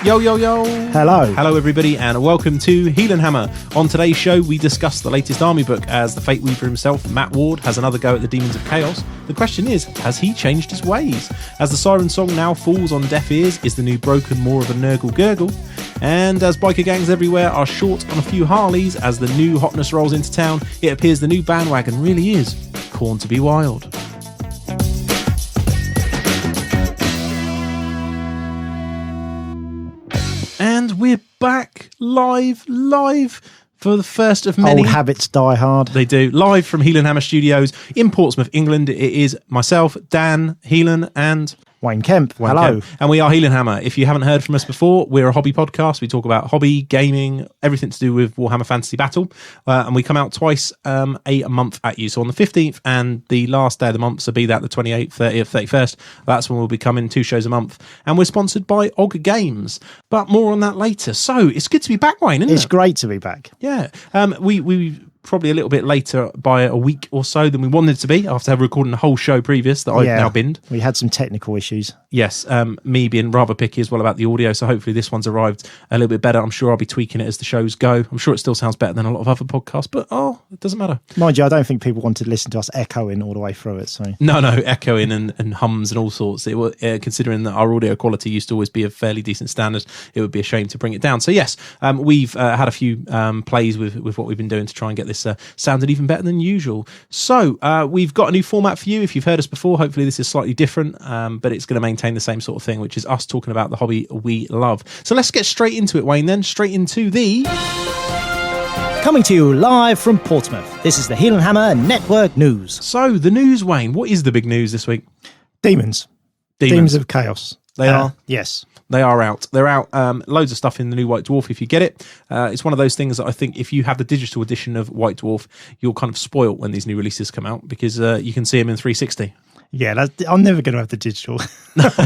Yo, yo, yo. Hello. Hello, everybody, and welcome to Heelanhammer. On today's show, we discuss the latest army book as the Fate Weaver himself, Matt Ward, has another go at the Demons of Chaos. The question is, has he changed his ways? As the Siren Song now falls on deaf ears, is the new Broken more of a Nurgle gurgle? And as biker gangs everywhere are short on a few Harleys as the new hotness rolls into town, it appears the new bandwagon really is Khorne to be wild. And we're back live for the first of many. Old habits die hard. They do. Live from Heelanhammer Studios in Portsmouth, England. It is myself, Dan, Heelan, and Wayne Kemp. Wayne Hello. Kemp. And we are Heelanhammer. If you haven't heard from us before, we're a hobby podcast. We talk about hobby, gaming, everything to do with Warhammer Fantasy Battle. And we come out twice a month at you. So on the 15th and the last day of the month, so be that the 28th, 30th, 31st, that's when we'll be coming 2 shows a month. And we're sponsored by Og Games. But more on that later. So it's good to be back, Wayne, isn't it? It's great to be back. Yeah. We probably a little bit later by a week or so than we wanted to be after recording the whole show previous that I've now binned. We had some technical issues. Yes, me being rather picky as well about the audio, so hopefully this one's arrived a little bit better. I'm sure I'll be tweaking it as the shows go. I'm sure it still sounds better than a lot of other podcasts, but it doesn't matter. Mind you, I don't think people want to listen to us echoing all the way through it. So No, echoing and hums and all sorts. It will, considering that our audio quality used to always be a fairly decent standard, it would be a shame to bring it down. So yes, we've had a few plays with what we've been doing to try and get this sounded even better than usual. So we've got a new format for you. If you've heard us before, hopefully this is slightly different, but it's going to maintain the same sort of thing, which is us talking about the hobby we love. So let's get straight into it, Wayne, then. Straight into the... Coming to you live from Portsmouth, this is the Heelanhammer Network News. So, the news, Wayne. What is the big news this week? Demons of Chaos. They are? Yes. They are out. They're out. Loads of stuff in the new White Dwarf if you get it. It's one of those things that I think if you have the digital edition of White Dwarf, you're kind of spoilt when these new releases come out because you can see them in 360. Yeah, I'm never going to have the digital.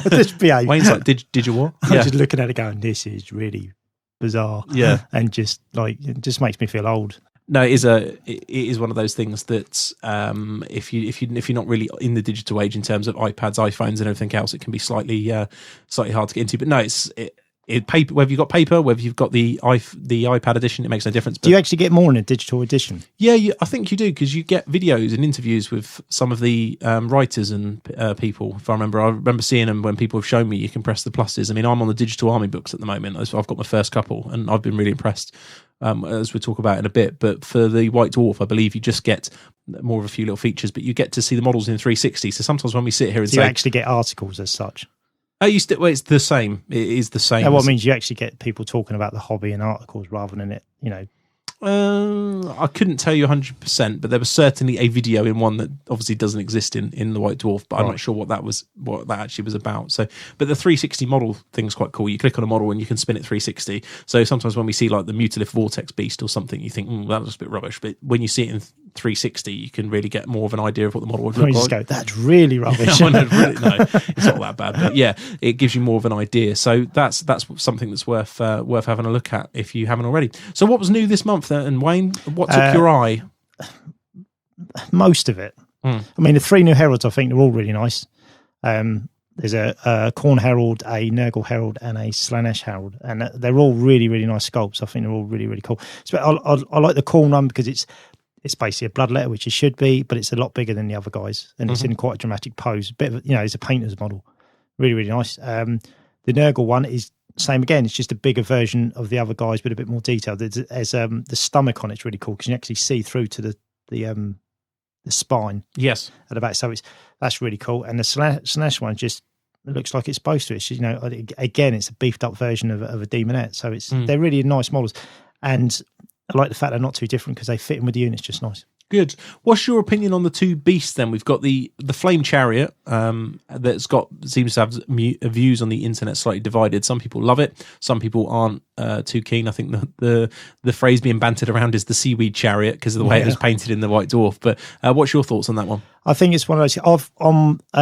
Just behave. Wayne's like, did you what? I'm just looking at it going, this is really bizarre. Yeah. And just like, it just makes me feel old. No, it is one of those things that if you're not really in the digital age in terms of iPads, iPhones, and everything else, it can be slightly hard to get into. But no, it paper. Whether you've got paper, whether you've got the iPad edition, it makes no difference. But do you actually get more in a digital edition? Yeah, I think you do because you get videos and interviews with some of the writers and people. If I remember seeing them when people have shown me. You can press the pluses. I mean, I'm on the digital army books at the moment. I've got my first couple, and I've been really impressed. As we'll talk about in a bit, but for the White Dwarf, I believe you just get more of a few little features, but you get to see the models in 360. So sometimes when we sit here and you actually get articles as such. It's the same. It is the same. Yeah, what means you actually get people talking about the hobby in articles rather than it, I couldn't tell you 100%, but there was certainly a video in one that obviously doesn't exist in the White Dwarf, but I'm not sure what that actually was about. So, but the 360 model thing's quite cool. You click on a model and you can spin it 360. So sometimes when we see like the Mutalith Vortex Beast or something, you think, that looks a bit rubbish. But when you see it in 360, you can really get more of an idea of what the model would look like. Just go, that's really rubbish. No, it's not that bad. But yeah, it gives you more of an idea. So that's something that's worth having a look at if you haven't already. So what was new this month? And Wayne, what took your eye? Most of it. I mean, the 3 new heralds, I think they're all really nice. There's a Khorne herald, a Nurgle herald, and a Slaanesh herald, and they're all really, really nice sculpts. I think they're all really, really cool. So I like the Khorne one because it's basically a bloodletter, which it should be, but it's a lot bigger than the other guys, and it's in quite a dramatic pose. A bit of it's a painter's model, really, really nice. The Nurgle one is same again. It's just a bigger version of the other guys, but a bit more detailed. There's the stomach on it's really cool because you can actually see through to the spine. Yes, at the back. So that's really cool. And the Slaanesh one just looks like it's supposed to. It's again, it's a beefed up version of a demonette. So they're really nice models, and I like the fact they're not too different because they fit in with the units just nice. Good. What's your opinion on the 2 beasts then? We've got the Flame Chariot seems to have views on the internet slightly divided. Some people love it. Some people aren't too keen. I think the phrase being bantered around is the Seaweed Chariot because of the way it was painted in the White Dwarf. But what's your thoughts on that one? I think it's one of those.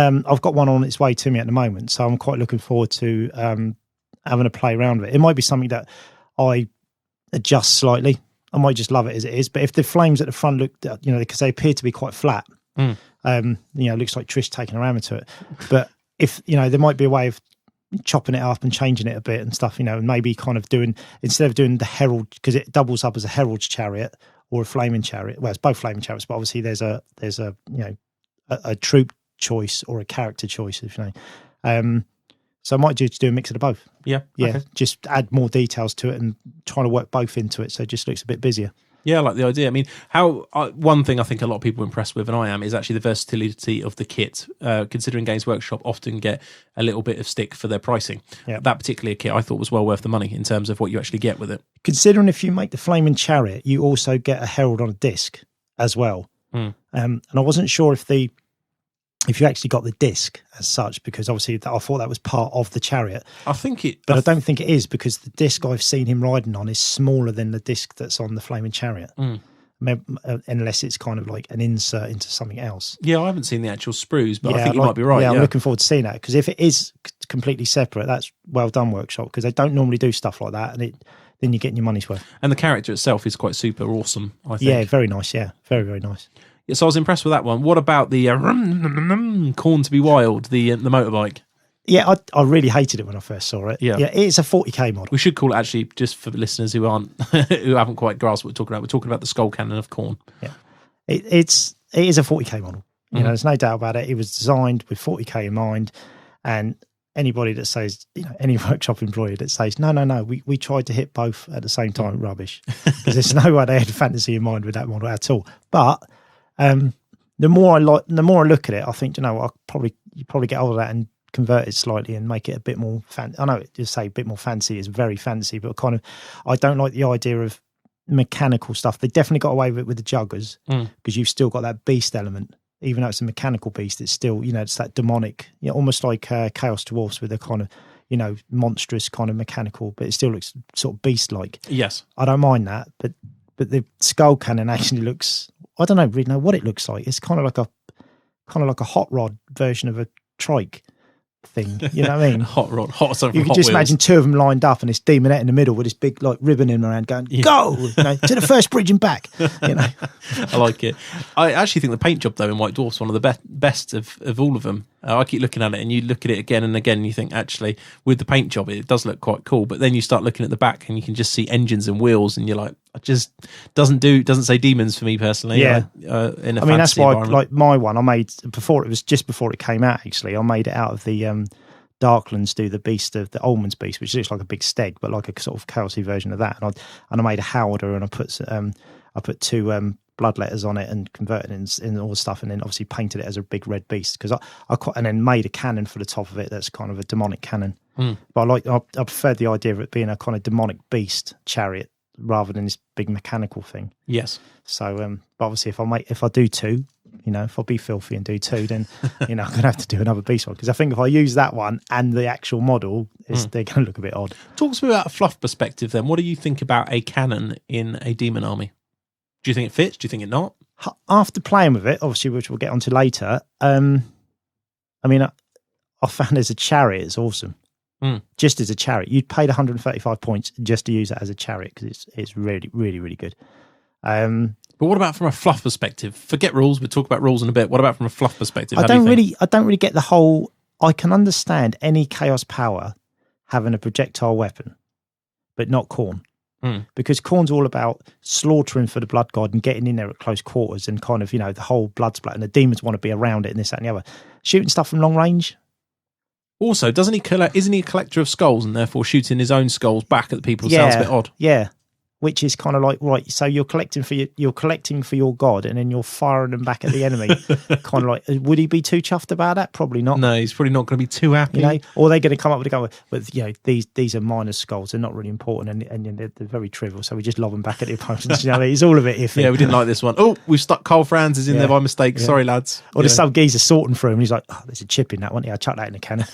I've got one on its way to me at the moment, so I'm quite looking forward to having a play around with it. It might be something that I adjust slightly. I might just love it as it is, but if the flames at the front look, because they appear to be quite flat, it looks like Trish taking her hammer to it. But if there might be a way of chopping it up and changing it a bit and stuff, and maybe kind of doing, instead of doing the herald, because it doubles up as a herald's chariot or a flaming chariot. Well, it's both flaming chariots, but obviously there's a a troop choice or a character choice, if you know. So I might just do a mix of the both. Yeah. Okay. Just add more details to it and trying to work both into it, so it just looks a bit busier. Yeah, I like the idea. I mean, one thing I think a lot of people are impressed with, and I am, is actually the versatility of the kit. Considering Games Workshop often get a little bit of stick for their pricing, that particular kit I thought was well worth the money in terms of what you actually get with it. Considering if you make the Flaming Chariot, you also get a herald on a disc as well. And I wasn't sure if you actually got the disc as such, because obviously I thought that was part of the chariot. I think it... But I don't think it is, because the disc I've seen him riding on is smaller than the disc that's on the Flaming Chariot. Unless it's kind of like an insert into something else. Yeah, I haven't seen the actual sprues, but I think you might be right. Yeah, I'm looking forward to seeing that, because if it is completely separate, that's well done, Workshop, because they don't normally do stuff like that, and then you're getting your money's worth. And the character itself is quite super awesome, I think. Yeah, very nice, yeah. Very, very nice. Yeah, so I was impressed with that one. What about the Khorne to be Wild, the motorbike? Yeah, I really hated it when I first saw it. Yeah, it's a 40k model. We should call it, actually, just for listeners who haven't quite grasped what we're talking about. We're talking about the Skull Cannon of Khorne. Yeah, it is a 40k model. You know, there's no doubt about it. It was designed with 40k in mind, and anybody that says, any workshop employee that says no, we tried to hit both at the same time, rubbish, because there's no way they had fantasy in mind with that model at all. But the more I look at it, I think, you probably get hold of that and convert it slightly and make it a bit more fancy. I know just say a bit more fancy is very fancy, but kind of, I don't like the idea of mechanical stuff. They definitely got away with it with the juggers, because you've still got that beast element. Even though it's a mechanical beast, it's still, it's that demonic, almost like Chaos Dwarfs with a kind of, monstrous kind of mechanical, but it still looks sort of beast-like. Yes. I don't mind that, but the Skull Cannon actually looks, I don't really know what it looks like. It's kind of like a hot rod version of a trike thing. You know what I mean? Hot rod, You can just imagine two of them lined up and this demonette in the middle with this big like ribbon in around going, go, to the first bridge and back. I like it. I actually think the paint job though in White Dwarf's one of the best of all of them. I keep looking at it, and you look at it again and again, and you think, actually, with the paint job, it does look quite cool. But then you start looking at the back, and you can just see engines and wheels, and you're like, it just doesn't say demons for me personally. Yeah, in a I mean, that's why, like my one I made before it came out. Actually, I made it out of the Darklands do the beast of the Ullman's beast, which looks like a big steg, but like a sort of chaosy version of that. And I made a Howder, and I put two blood letters on it and converted it in all the stuff, and then obviously painted it as a big red beast, because and then made a cannon for the top of it that's kind of a demonic cannon. But I preferred the idea of it being a kind of demonic beast chariot rather than this big mechanical thing. Yes. So but obviously if I do two, if I be filthy and do two, then I'm gonna have to do another beast one, because I think if I use that one and the actual model, they're gonna look a bit odd. Talk to me about a fluff perspective then. What do you think about a cannon in a demon army? Do you think it fits? Do you think it not? After playing with it, obviously, which we'll get onto later, I mean, I found as a chariot, it's awesome. Just as a chariot. You'd paid 135 points just to use it as a chariot, because it's really, really, really good. But what about from a fluff perspective? Forget rules, we'll talk about rules in a bit. What about from a fluff perspective? I don't really get the whole... I can understand any chaos power having a projectile weapon, but not Khorne. Because Khorne's all about slaughtering for the blood god and getting in there at close quarters and kind of, the whole blood splat, and the demons want to be around it and this, that and the other. Shooting stuff from long range. Also, isn't he a collector of skulls and therefore shooting his own skulls back at the people? Sounds a bit odd. Yeah. Which is kind of like, right, so you're collecting for your god, and then you're firing them back at the enemy. Kind of like, would he be too chuffed about that? Probably not. No, he's probably not going to be too happy. Or they're going to come up with a go, but these are minor skulls. They're not really important, and they're very trivial. So we just lob them back at the opponents. It's all a bit iffy. Yeah, we didn't like this one. Oh, we've stuck Carl Franz in there by mistake. Yeah. Sorry, lads. Or there's some geezer sorting through him, and he's like, oh, there's a chip in that one. Yeah, I chuck that in the cannon.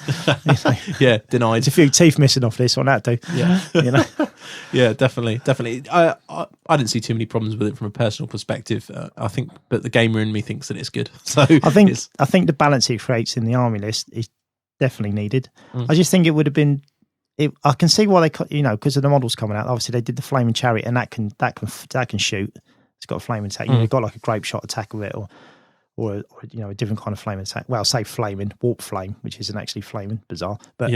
Yeah, denied. There's a few teeth missing off this one. That do. Yeah, yeah, definitely. I didn't see too many problems with it from a personal perspective. I think, but the gamer in me thinks that it's good. So I think the balance it creates in the army list is definitely needed. I just think it would have been. I can see why they, because of the models coming out. Obviously, they did the flaming chariot, and that can shoot. It's got a flaming attack. You've got like a grape shot attack with it, or a different kind of flame attack. Well, I'll say flaming, warp flame, which isn't actually flaming, bizarre. But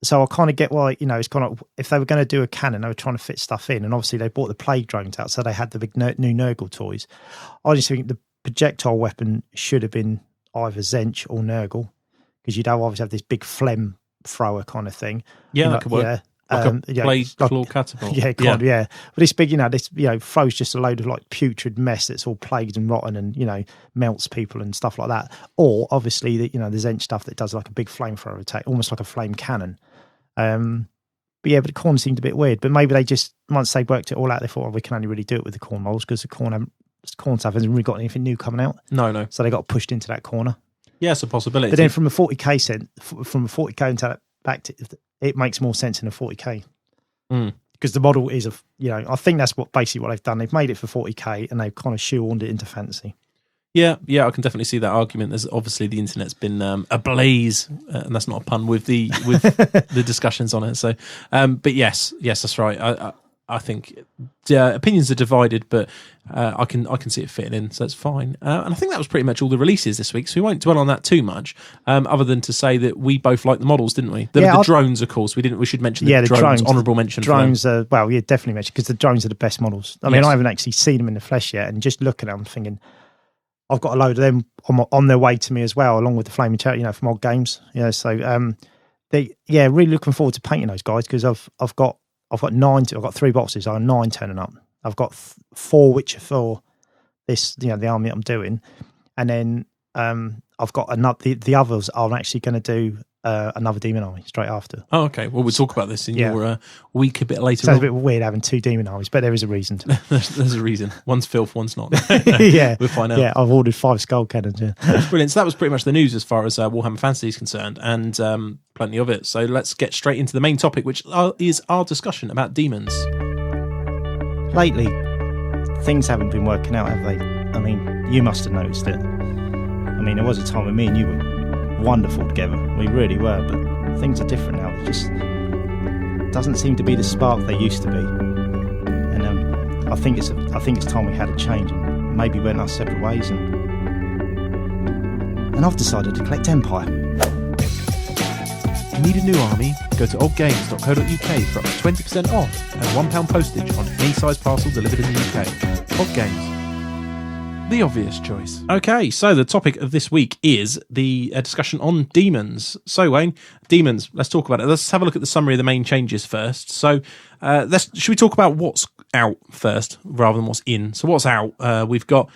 so I kind of get why, it's kind of, if they were going to do a cannon, they were trying to fit stuff in. And obviously they bought the plague drones out, so they had the big new Nurgle toys. I just think the projectile weapon should have been either Zench or Nurgle, because you'd obviously have this big phlegm thrower kind of thing. Yeah, that could work. Yeah. Like a blade claw catapult. Yeah, kind of, yeah. But this big, this, throws just a load of like putrid mess that's all plagued and rotten and, melts people and stuff like that. Or obviously the Zench stuff that does like a big flamethrower attack, almost like a flame cannon. But the Khorne seemed a bit weird. But maybe they just, once they worked it all out, they thought, we can only really do it with the Khorne models because the Khorne stuff hasn't really got anything new coming out. No. So they got pushed into that corner. Yeah, it's a possibility. But then from a 40k into that back to, it makes more sense in a 40k because the model is I think that's basically what they've done. They've made it for 40k and they've kind of shoehorned it into fantasy. Yeah, I can definitely see that argument. There's obviously the internet's been ablaze, and that's not a pun with the discussions on it. So, but yes, that's right. I think opinions are divided, but I can see it fitting in, so that's fine. And I think that was pretty much all the releases this week, so we won't dwell on that too much, other than to say that we both like the models, didn't we? The drones, of course, we should mention the drones. Honourable mention. Drones are, definitely mention, because the drones are the best models. I mean, I haven't actually seen them in the flesh yet, and just looking at them, I'm thinking, I've got a load of them on their way to me as well, along with the Flaming Chariot, from old games. So really looking forward to painting those guys, because I've got 3 boxes. I have 9 turning up. I've got 4 which are for this, the army that I'm doing, and then I've got another. The others I'm actually going to do another demon army straight after. Oh, okay. Well, we'll talk about this in your week a bit later. Sounds a bit weird having 2 demon armies, but there is a reason to. There's a reason. One's filth, one's not. Yeah, we'll find out. Yeah, I've ordered 5 skull cannons. Yeah, brilliant. So that was pretty much the news as far as Warhammer Fantasy is concerned, and plenty of it. So let's get straight into the main topic, which is our discussion about demons. Lately, things haven't been working out, have they? I mean, you must have noticed it. I mean, there was a time when me and you were wonderful together. We really were, but things are different now. It just doesn't seem to be the spark they used to be. And I think it's time we had a change and maybe went our separate ways. And I've decided to collect Empire. Need a new army? Go to oddgames.co.uk for up to 20% off and £1 postage on any size parcel delivered in the UK. Odd Games, the obvious choice. Okay, so the topic of this week is the discussion on demons. So Wayne, demons, let's talk about it. Let's have a look at the summary of the main changes first. So should we talk about what's out first rather than what's in? So what's out? We've got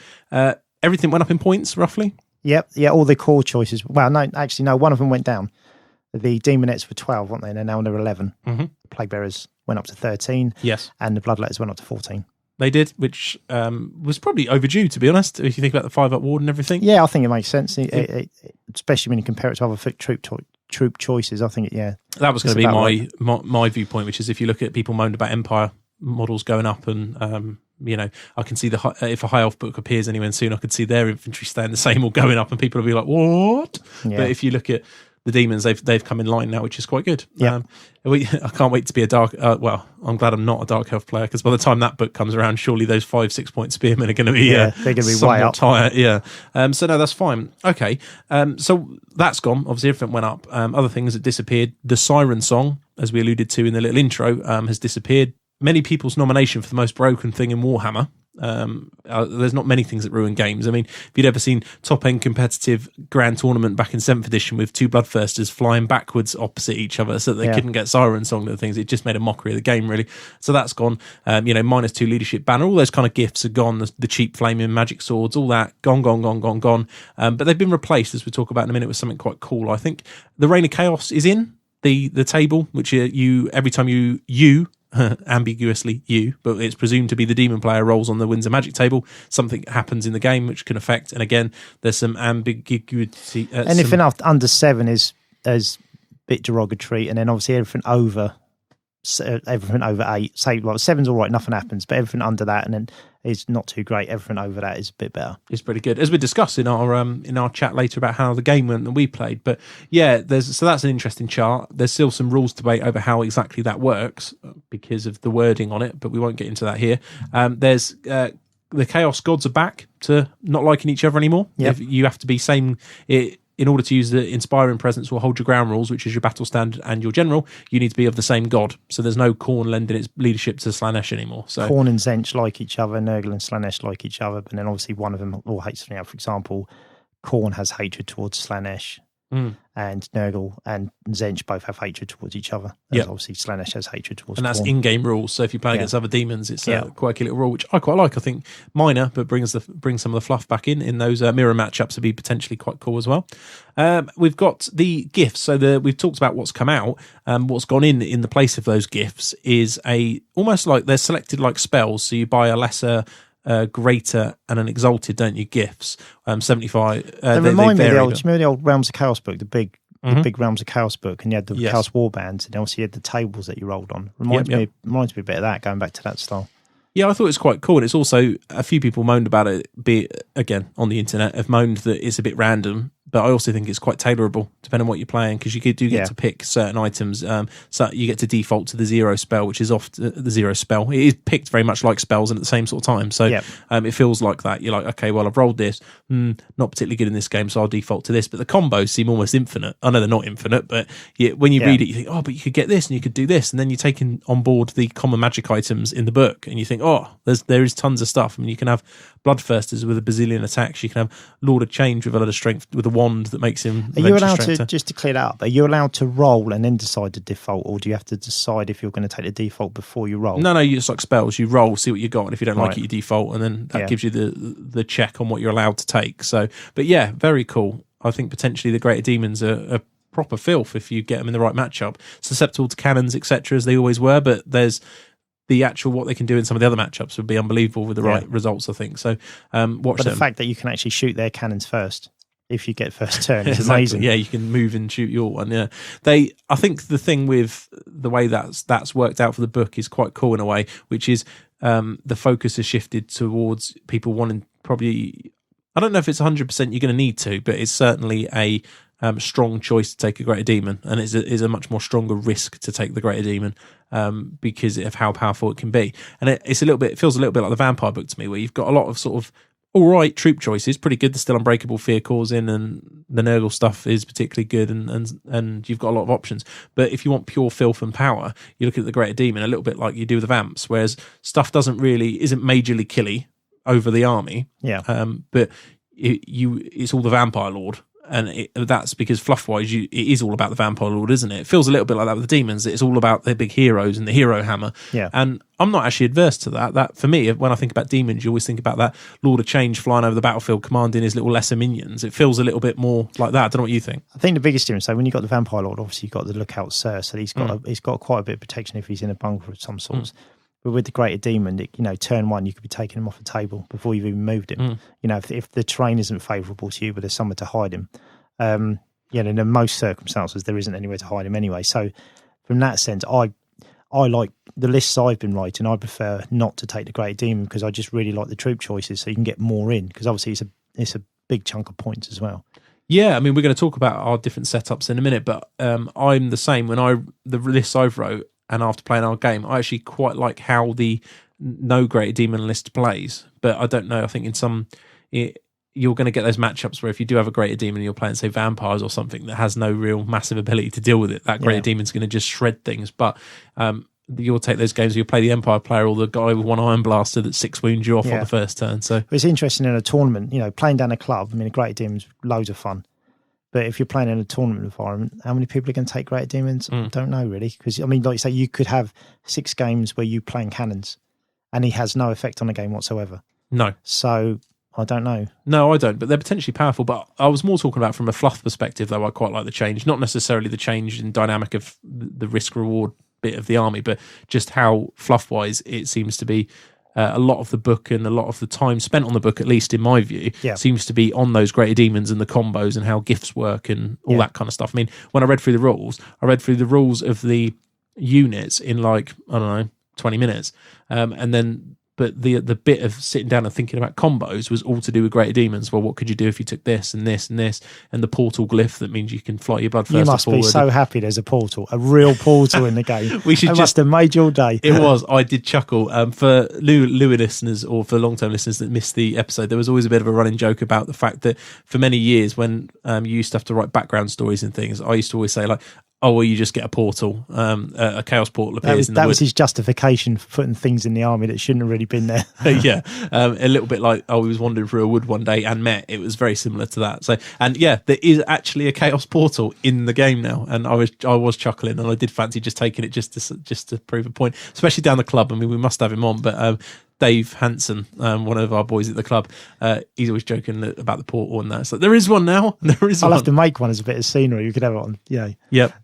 everything went up in points roughly. Yep, yeah, all the core choices. Well, no, one of them went down. The Demonettes were 12, weren't they? And they're now under 11. Mm-hmm. The Plague Bearers went up to 13. Yes. And the Bloodletters went up to 14. They did, which was probably overdue, to be honest, if you think about the 5-up ward and everything. Yeah, I think it makes sense, especially when you compare it to other troop choices. I think, that was going to be my viewpoint, which is if you look at people moaned about Empire models going up and... I can see if a high elf book appears anyone soon, I could see their infantry staying the same or going up, and people will be like, "What?" Yeah. But if you look at the demons, they've come in line now, which is quite good. Yeah, I can't wait to be a dark. I'm glad I'm not a dark elf player, because by the time that book comes around, surely those 5-6 point spearmen are going to be they're going to be way up. Tired. Yeah. So no, that's fine. Okay. So that's gone. Obviously, everything went up. Other things that disappeared. The Siren Song, as we alluded to in the little intro, has disappeared. Many people's nomination for the most broken thing in Warhammer. There's not many things that ruin games. I mean, if you'd ever seen top-end competitive grand tournament back in 7th edition with 2 Bloodthirsters flying backwards opposite each other so that they couldn't get Siren Song and things, it just made a mockery of the game, really. So that's gone. -2 leadership banner, all those kind of gifts are gone. The cheap flaming magic swords, all that, gone. But they've been replaced, as we talk about in a minute, with something quite cool. I think the Reign of Chaos is in the table, which you every time you ambiguously but it's presumed to be the demon player rolls on the Winds of Magic table, something happens in the game which can affect, and again there's some ambiguity. Anything under 7 is a bit derogatory, and then obviously everything over 8, say, well, 7's all right, nothing happens, but everything under that and then is not too great. Everything over that is a bit better. It's pretty good, as we discussed in our chat later about how the game went that we played. But yeah, that's an interesting chart. There's still some rules debate over how exactly that works because of the wording on it, but we won't get into that here. There's the Chaos Gods are back to not liking each other anymore. Yep. You have to be same in order to use the Inspiring Presence or Hold Your Ground rules, which is your battle standard and your general. You need to be of the same god. So there's no Khorne lending its leadership to Slaanesh anymore. So Khorne and Tzeentch like each other, Nurgle and Slaanesh like each other, but then obviously one of them all hates the other. For example, Khorne has hatred towards Slaanesh. And Nurgle and Tzeentch both have hatred towards each other. Yep. Obviously, Slaanesh has hatred towards and that's Khorne. in-game rules. So if you play against other demons, it's a quirky little rule, which I quite like. I think minor, but brings some of the fluff back in those mirror matchups would be potentially quite cool as well. We've got the gifts. So we've talked about what's come out. What's gone in the place of those gifts is almost like they're selected like spells. So you buy a lesser, greater and an exalted, don't you? Gifts 75. They remind me of the old Realms of Chaos book, the big Realms of Chaos book, and you had the Chaos Warbands, and obviously you had the tables that you rolled on. Reminds me a bit of that, going back to that style. Yeah, I thought it was quite cool. And it's also, a few people moaned about it, be it, again, on the internet, have moaned that it's a bit random. But I also think it's quite tailorable, depending on what you're playing, because you do get to pick certain items. So you get to default to the zero spell, which is often the zero spell. It is picked very much like spells and at the same sort of time. So it feels like that. You're like, okay, well, I've rolled this. Not particularly good in this game, so I'll default to this. But the combos seem almost infinite. I know they're not infinite, but when you read it, you think, oh, but you could get this and you could do this. And then you're taking on board the common magic items in the book, and you think, oh, there is tons of stuff. I mean, you can have Bloodthirsters with a bazillion attacks. You can have Lord of Change with a lot of strength, with a wand that makes him. Are you allowed to, just to clear that up, are you allowed to roll and then decide to default, or do you have to decide if you're going to take the default before you roll? No, it's like spells. You roll, see what you got, and if you don't like it, you default, and then that gives you the check on what you're allowed to take. So, but yeah, very cool. I think potentially the Greater Demons are proper filth if you get them in the right matchup. Susceptible to cannons, etc., as they always were, but there's the actual what they can do in some of the other matchups would be unbelievable with the right results, I think. So watch them. The fact that you can actually shoot their cannons first if you get first turn is amazing. Yeah, you can move and shoot your one. Yeah, I think the thing with the way that's worked out for the book is quite cool in a way, which is the focus has shifted towards people wanting probably. I don't know if it's 100% you're going to need to, but it's certainly a strong choice to take a Greater Demon, and is a much more stronger risk to take the Greater Demon because of how powerful it can be. And it feels a little bit like the Vampire book to me, where you've got a lot of sort of all right troop choices, pretty good. There's still Unbreakable, Fear Causing, and the Nurgle stuff is particularly good, and you've got a lot of options. But if you want pure filth and power, you look at the Greater Demon a little bit like you do with the Vamps, whereas stuff isn't majorly killy over the army. But it's all the Vampire Lord. And that's because fluff-wise, it is all about the Vampire Lord, isn't it? It feels a little bit like that with the demons. It's all about the big heroes and the hero hammer. Yeah. And I'm not actually adverse to that. That for me, when I think about demons, you always think about that Lord of Change flying over the battlefield, commanding his little lesser minions. It feels a little bit more like that. I don't know what you think. I think the biggest difference, so when you've got the Vampire Lord, obviously you've got the Lookout Sir, so he's got quite a bit of protection if he's in a bunker of some sorts. But with the Greater Demon, turn one, you could be taking him off the table before you've even moved him. If the terrain isn't favourable to you, but there's somewhere to hide him. In most circumstances, there isn't anywhere to hide him anyway. So, from that sense, I like the lists I've been writing. I prefer not to take the Great Demon because I just really like the troop choices, so you can get more in. Because obviously, it's a big chunk of points as well. Yeah, I mean, we're going to talk about our different setups in a minute, but I'm the same. The lists I've wrote, and after playing our game, I actually quite like how the no Greater Demon list plays. But I don't know. I think you're going to get those matchups where if you do have a Greater Demon and you're playing, say, Vampires or something that has no real massive ability to deal with it, that Greater Demon's going to just shred things. But you'll take those games where you'll play the Empire player or the guy with one Iron Blaster that 6 wounds you off on the first turn. So it's interesting in a tournament, playing down a club. I mean, a Greater Demon's loads of fun. But if you're playing in a tournament environment, how many people are going to take Greater Demons? I don't know, really. Because, I mean, like you say, you could have 6 games where you're playing cannons and he has no effect on the game whatsoever. No. So I don't know. No, I don't, but they're potentially powerful. But I was more talking about from a fluff perspective, though. I quite like the change, not necessarily the change in dynamic of the risk-reward bit of the army, but just how fluff-wise it seems to be a lot of the book and a lot of the time spent on the book, at least in my view, seems to be on those Greater Demons and the combos and how gifts work and all that kind of stuff. I mean, when I read through the rules of the units in 20 minutes. And then But the bit of sitting down and thinking about combos was all to do with Greater Demons. Well, what could you do if you took this and this and this, and the portal glyph that means you can fly your blood first. You must be so happy there's a portal, a real portal in the game. It must have made your day. It was. I did chuckle. For Louis listeners or for long-term listeners that missed the episode, there was always a bit of a running joke about the fact that for many years when you used to have to write background stories and things, I used to always say like, oh, well, you just get a portal, a chaos portal appears in the That was his justification for putting things in the army that shouldn't have really been there. Yeah, a little bit like, oh, we was wandering through a wood one day and met. It was very similar to that. So, and yeah, there is actually a chaos portal in the game now, and I was chuckling, and I did fancy just taking it just to prove a point, especially down the club. I mean, we must have him on, but Dave Hansen, one of our boys at the club, he's always joking about the portal and that. So there is one now. I'll have to make one as a bit of scenery. You could have it on, Yep.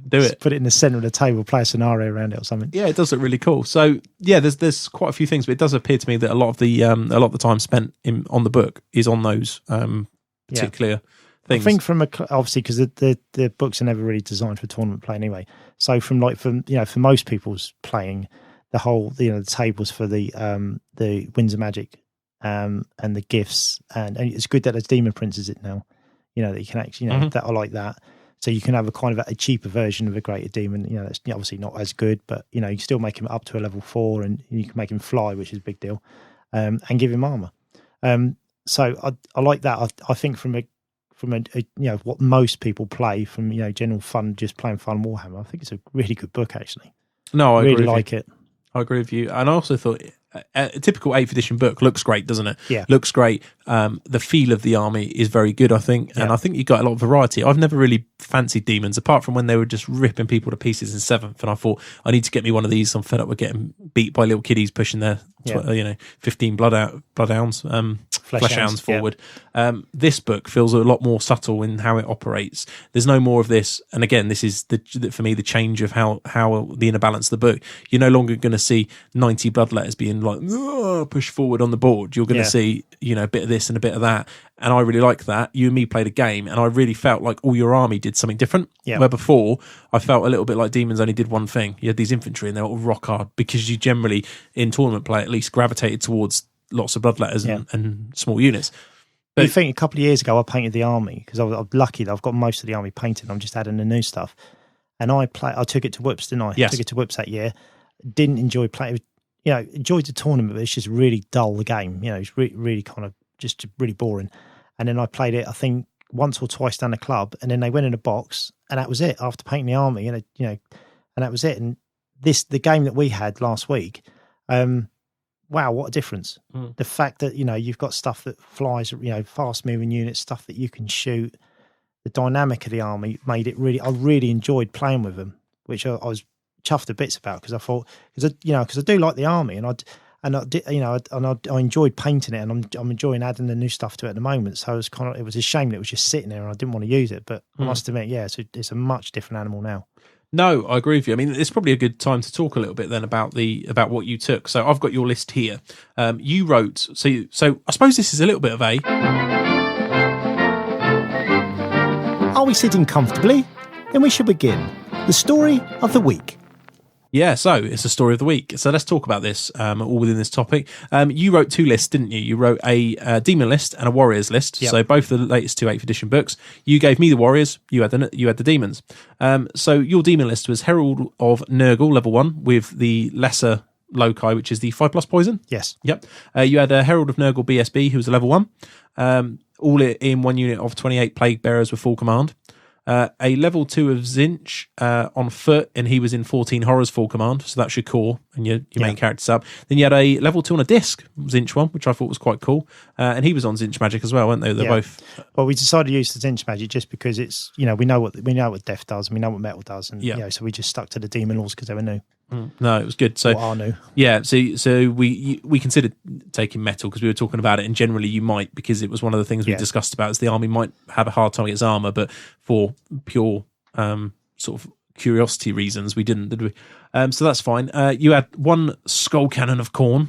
Do it. Put it in the centre of the table, play a scenario around it or something. Yeah, it does look really cool. So yeah, there's quite a few things, but it does appear to me that a lot of the time spent on the book is on those particular things. I think obviously because the books are never really designed for tournament play anyway. So for most people's playing, the whole the tables for the Winds of Magic and the gifts and it's good that there's Demon Princes it now. That you can actually that I like that. So you can have a kind of a cheaper version of a Greater Demon. That's obviously not as good, but you can still make him up to a level 4, and you can make him fly, which is a big deal, and give him armor. So I like that. I think from a what most people play from general fun, just playing fun Warhammer. I think it's a really good book actually. No, I really like it. I agree with you, and I also thought a typical 8th edition book looks great, doesn't it? Yeah, looks great. The feel of the army is very good, I think, and I think you got a lot of variety. I've never really fancied demons, apart from when they were just ripping people to pieces in 7th, and I thought I need to get me one of these. I'm fed up with getting beat by little kiddies pushing their 15 bloodhounds, flesh hounds forward. This book feels a lot more subtle in how it operates. There's no more of this, and again, this is for me the change of how the inner balance of the book. You're no longer going to see 90 bloodletters being like push forward on the board. You're going to see a bit of this and a bit of that, and I really like that. You and me played a game, and I really felt like all your army did something different. Where before I felt a little bit like demons only did one thing. You had these infantry, and they were all rock hard because you generally in tournament play at least gravitated towards lots of bloodletters and small units. But you think a couple of years ago I painted the army because I'm lucky that I've got most of the army painted. I'm just adding the new stuff, and I took it to Whips, didn't I? Yes. Took it to Whips that year. Didn't enjoy playing. Enjoyed the tournament, but it's just really dull. The game, it's really kind of just really boring. And then I played it, I think, once or twice down the club, and then they went in a box, and that was it. After painting the army, and that was it. And the game that we had last week, wow, what a difference! The fact that you've got stuff that flies, fast moving units, stuff that you can shoot. The dynamic of the army made it really. I really enjoyed playing with them, which I was chuffed to bits about because I thought because I do like the army, and I enjoyed painting it, and I'm enjoying adding the new stuff to it at the moment. So it was a shame that it was just sitting there and I didn't want to use it. But I must admit, it's a much different animal now. No, I agree with you. I mean, it's probably a good time to talk a little bit then about what you took. So I've got your list here. You wrote so I suppose this is a little bit of a. Are we sitting comfortably? Then we should begin. The story of the week. Yeah, so it's the story of the week. So let's talk about this all within this topic. You wrote 2 lists, didn't you? You wrote a demon list and a warriors list. Yep. So both the latest 2 8th edition books. You gave me the warriors. You had the demons. So your demon list was Herald of Nurgle, level 1, with the lesser loci, which is the 5+ poison. Yes. Yep. You had a Herald of Nurgle BSB, who was a level 1. All in 1 unit of 28 plague bearers with full command. A level 2 of Zinch on foot, and he was in 14 horrors full command, so that's your core and your main characters up. Then you had a level 2 on a disc, Zinch one, which I thought was quite cool, and he was on Zinch magic as well, weren't they? They're both. Well, we decided to use the Zinch magic just because it's we know what death does, and we know what metal does, and so we just stuck to the demon laws because they were new. No, it was good. So are new. Yeah, so we considered taking metal because we were talking about it, and generally you might, because it was one of the things we discussed about, is the army might have a hard time against armor, but for pure sort of curiosity reasons, we didn't, did we? So that's fine. You had 1 skull cannon of Khorne,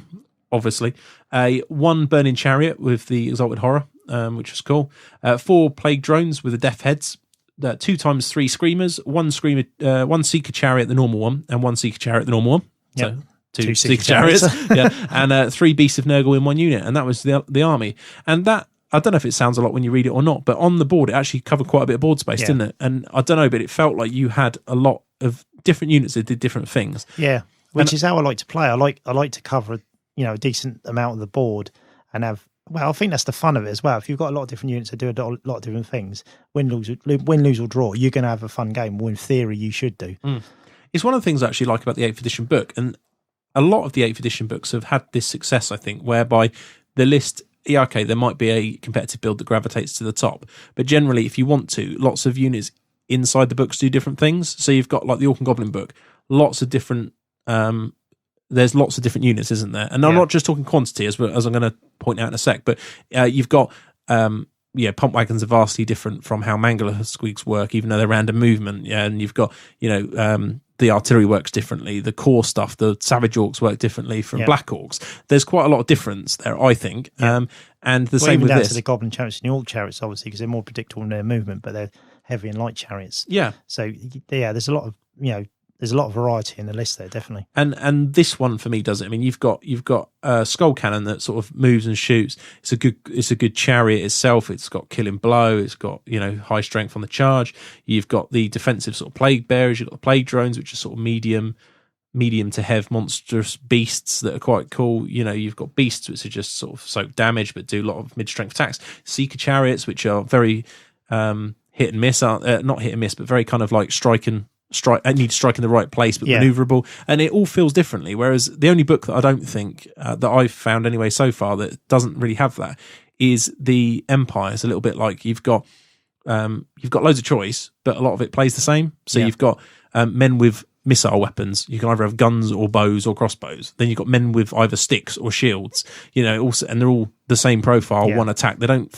obviously, 1 burning chariot with the exalted horror, which was cool, 4 plague drones with the death heads. 2 times 3 screamers, 1 seeker chariot, the normal one, and 1 seeker chariot, the normal one. So two Seeker chariots, and 3 beasts of Nurgle in 1 unit, and that was the army. And that, I don't know if it sounds a lot when you read it or not, but on the board it actually covered quite a bit of board space, didn't it? And I don't know, but it felt like you had a lot of different units that did different things. Yeah, which is how I like to play. I like to cover a decent amount of the board and have. Well, I think that's the fun of it as well. If you've got a lot of different units that do a lot of different things, win, lose or draw, you're going to have a fun game. Well, in theory, you should do. It's one of the things I actually like about the 8th edition book, and a lot of the 8th edition books have had this success, I think, whereby the list. Yeah, okay, there might be a competitive build that gravitates to the top, but generally, if you want to, lots of units inside the books do different things. So you've got like the Orc and Goblin book, lots of different. There's lots of different units, isn't there? And I'm not just talking quantity, as I'm going to point out in a sec, but you've got pump wagons are vastly different from how Mangler squeaks work, even though they're random movement. Yeah, and you've got the artillery works differently, the core stuff, the Savage Orcs work differently from Black Orcs. There's quite a lot of difference there, I think. And the same with down this. To the Goblin chariots and the Orc chariots, obviously, because they're more predictable in their movement, but they're heavy and light chariots. Yeah. So there's a lot of there's a lot of variety in the list there, definitely. And this one for me does it. I mean, you've got a skull cannon that sort of moves and shoots. It's a good chariot itself. It's got killing blow. It's got high strength on the charge. You've got the defensive sort of plague bearers. You've got the plague drones, which are sort of medium to heavy monstrous beasts that are quite cool. You've got beasts which are just sort of soak damage but do a lot of mid-strength attacks. Seeker chariots, which are very hit and miss, not hit and miss, but very kind of like I need to strike in the right place, but maneuverable, and it all feels differently. Whereas the only book that I don't think that I've found anyway so far that doesn't really have that is the Empire. It's a little bit like you've got loads of choice, but a lot of it plays the same. So you've got men with missile weapons. You can either have guns or bows or crossbows. Then you've got men with either sticks or shields. Also, and they're all the same profile, one attack. They don't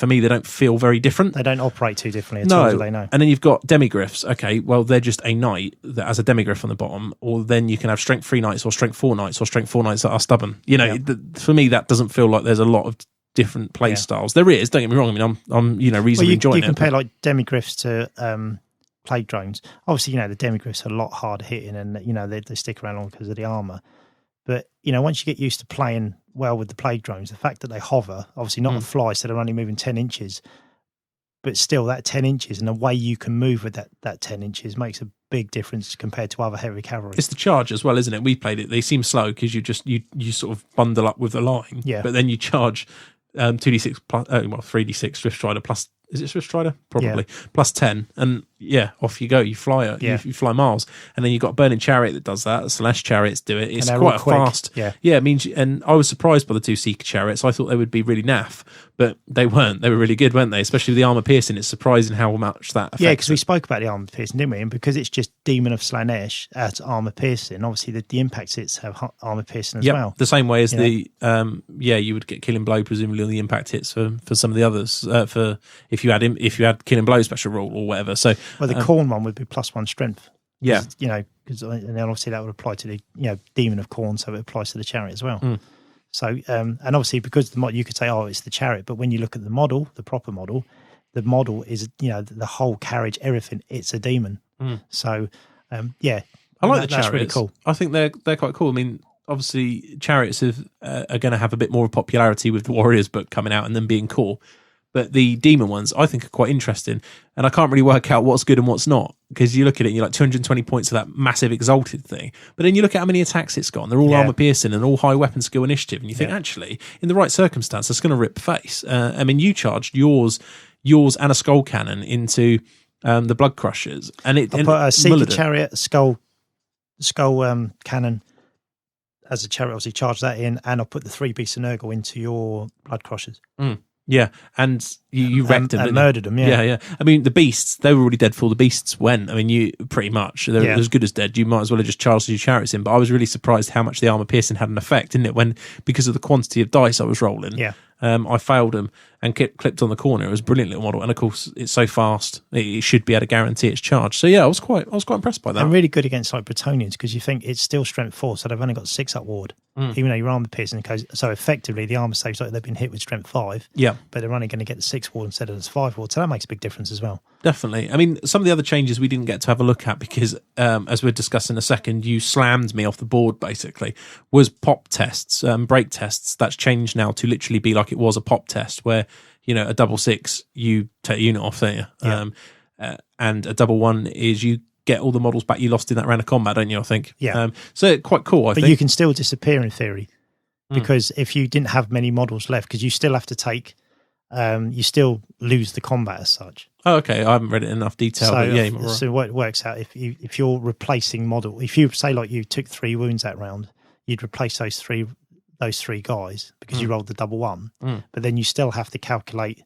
feel very different. They don't operate too differently at all, do they? No. And then you've got demigryphs. Okay, well they're just a knight that has a demigryph on the bottom, or then you can have strength 3 knights or strength 4 knights or strength 4 knights that are stubborn. For me that doesn't feel like there's a lot of different play styles. There is. Don't get me wrong. I mean, I'm reasonably enjoying it. You compare like demigryphs to plague drones. Obviously, the demigryphs are a lot harder hitting, and they stick around long because of the armor. But once you get used to playing well with the plague drones, the fact that they hover, obviously not on fly, so they're only moving 10 inches, but still that 10 inches and the way you can move with that 10 inches makes a big difference compared to other heavy cavalry. It's the charge as well, isn't it? We played it. They seem slow because you sort of bundle up with the line, but then you charge 2d6 plus 3d6 Swift Strider plus. Is it Swift Strider? Probably. Plus 10. And off you go. You fly it. You fly miles. And then you've got a Burning Chariot that does that. Celeste Chariots do it. It's quite fast. Yeah, it means. And I was surprised by the 2 Seeker Chariots. I thought they would be really naff, but they weren't. They were really good, weren't they? Especially with the armor piercing. It's surprising how much that affects. Yeah, because we spoke about the armor piercing, didn't we? And because it's just Demon of Slanesh at armor piercing, obviously the impact hits have armor piercing as well. The same way as you would get Killing Blow presumably on the impact hits for some of the others. For if you had Killing Blow special rule or whatever. So the Khorne one would be +1 strength. Yeah, because and then obviously that would apply to the Demon of Khorne, so it applies to the chariot as well. So and obviously because the you could say it's the chariot, but when you look at the model, the proper model, the model is the whole carriage, everything. It's a demon. So I like the chariots. That's really cool. I think they're quite cool. I mean, obviously chariots are going to have a bit more popularity with the Warriors book coming out and them being cool. But the demon ones, I think, are quite interesting. And I can't really work out what's good and what's not. Because you look at it and you're like 220 points of that massive exalted thing. But then you look at how many attacks it's got. And they're all armor piercing and all high weapon skill initiative. And you think, actually, in the right circumstance, that's going to rip face. I mean, you charged yours and a skull cannon into the Blood Crushers. And it put a Seeker Chariot, a skull cannon as a chariot, obviously charge that in. And I'll put the 3 beasts of Nurgle into your Blood Crushers. Yeah, and you wrecked them. And murdered them, Yeah. I mean, the beasts, they were already dead before the beasts went. I mean, you pretty much, they're as good as dead. You might as well have just charged your chariots in. But I was really surprised how much the armor piercing had an effect, didn't it? Because of the quantity of dice I was rolling. Yeah. I failed them and clipped on the corner. It was a brilliant little model, and of course it's so fast it should be able to guarantee its charge. So yeah, I was quite impressed by that. And really good against like Bretonians, because you think it's still strength 4, so they've only got 6 up ward. Even though your armor piercing goes, so effectively the armor saves like they've been hit with strength 5. Yeah, but they're only going to get the 6 ward instead of the 5 ward, so that makes a big difference as well. Definitely. I mean, some of the other changes we didn't get to have a look at because, as we'll discuss in a second, you slammed me off the board. Basically, was pop tests, break tests. That's changed now to literally be like it was a pop test, where a 6/6 you take a unit off there, and a 1/1 is you get all the models back you lost in that round of combat, don't you? I think. Yeah. So quite cool. I think. But you can still disappear in theory, because if you didn't have many models left, because you still have to take, you still lose the combat as such. Oh, okay. I haven't read it in enough detail. So, but yeah, right. So what it works out, if you're replacing model, if you say like you took 3 wounds that round, you'd replace those three guys because you rolled the 1/1, but then you still have to calculate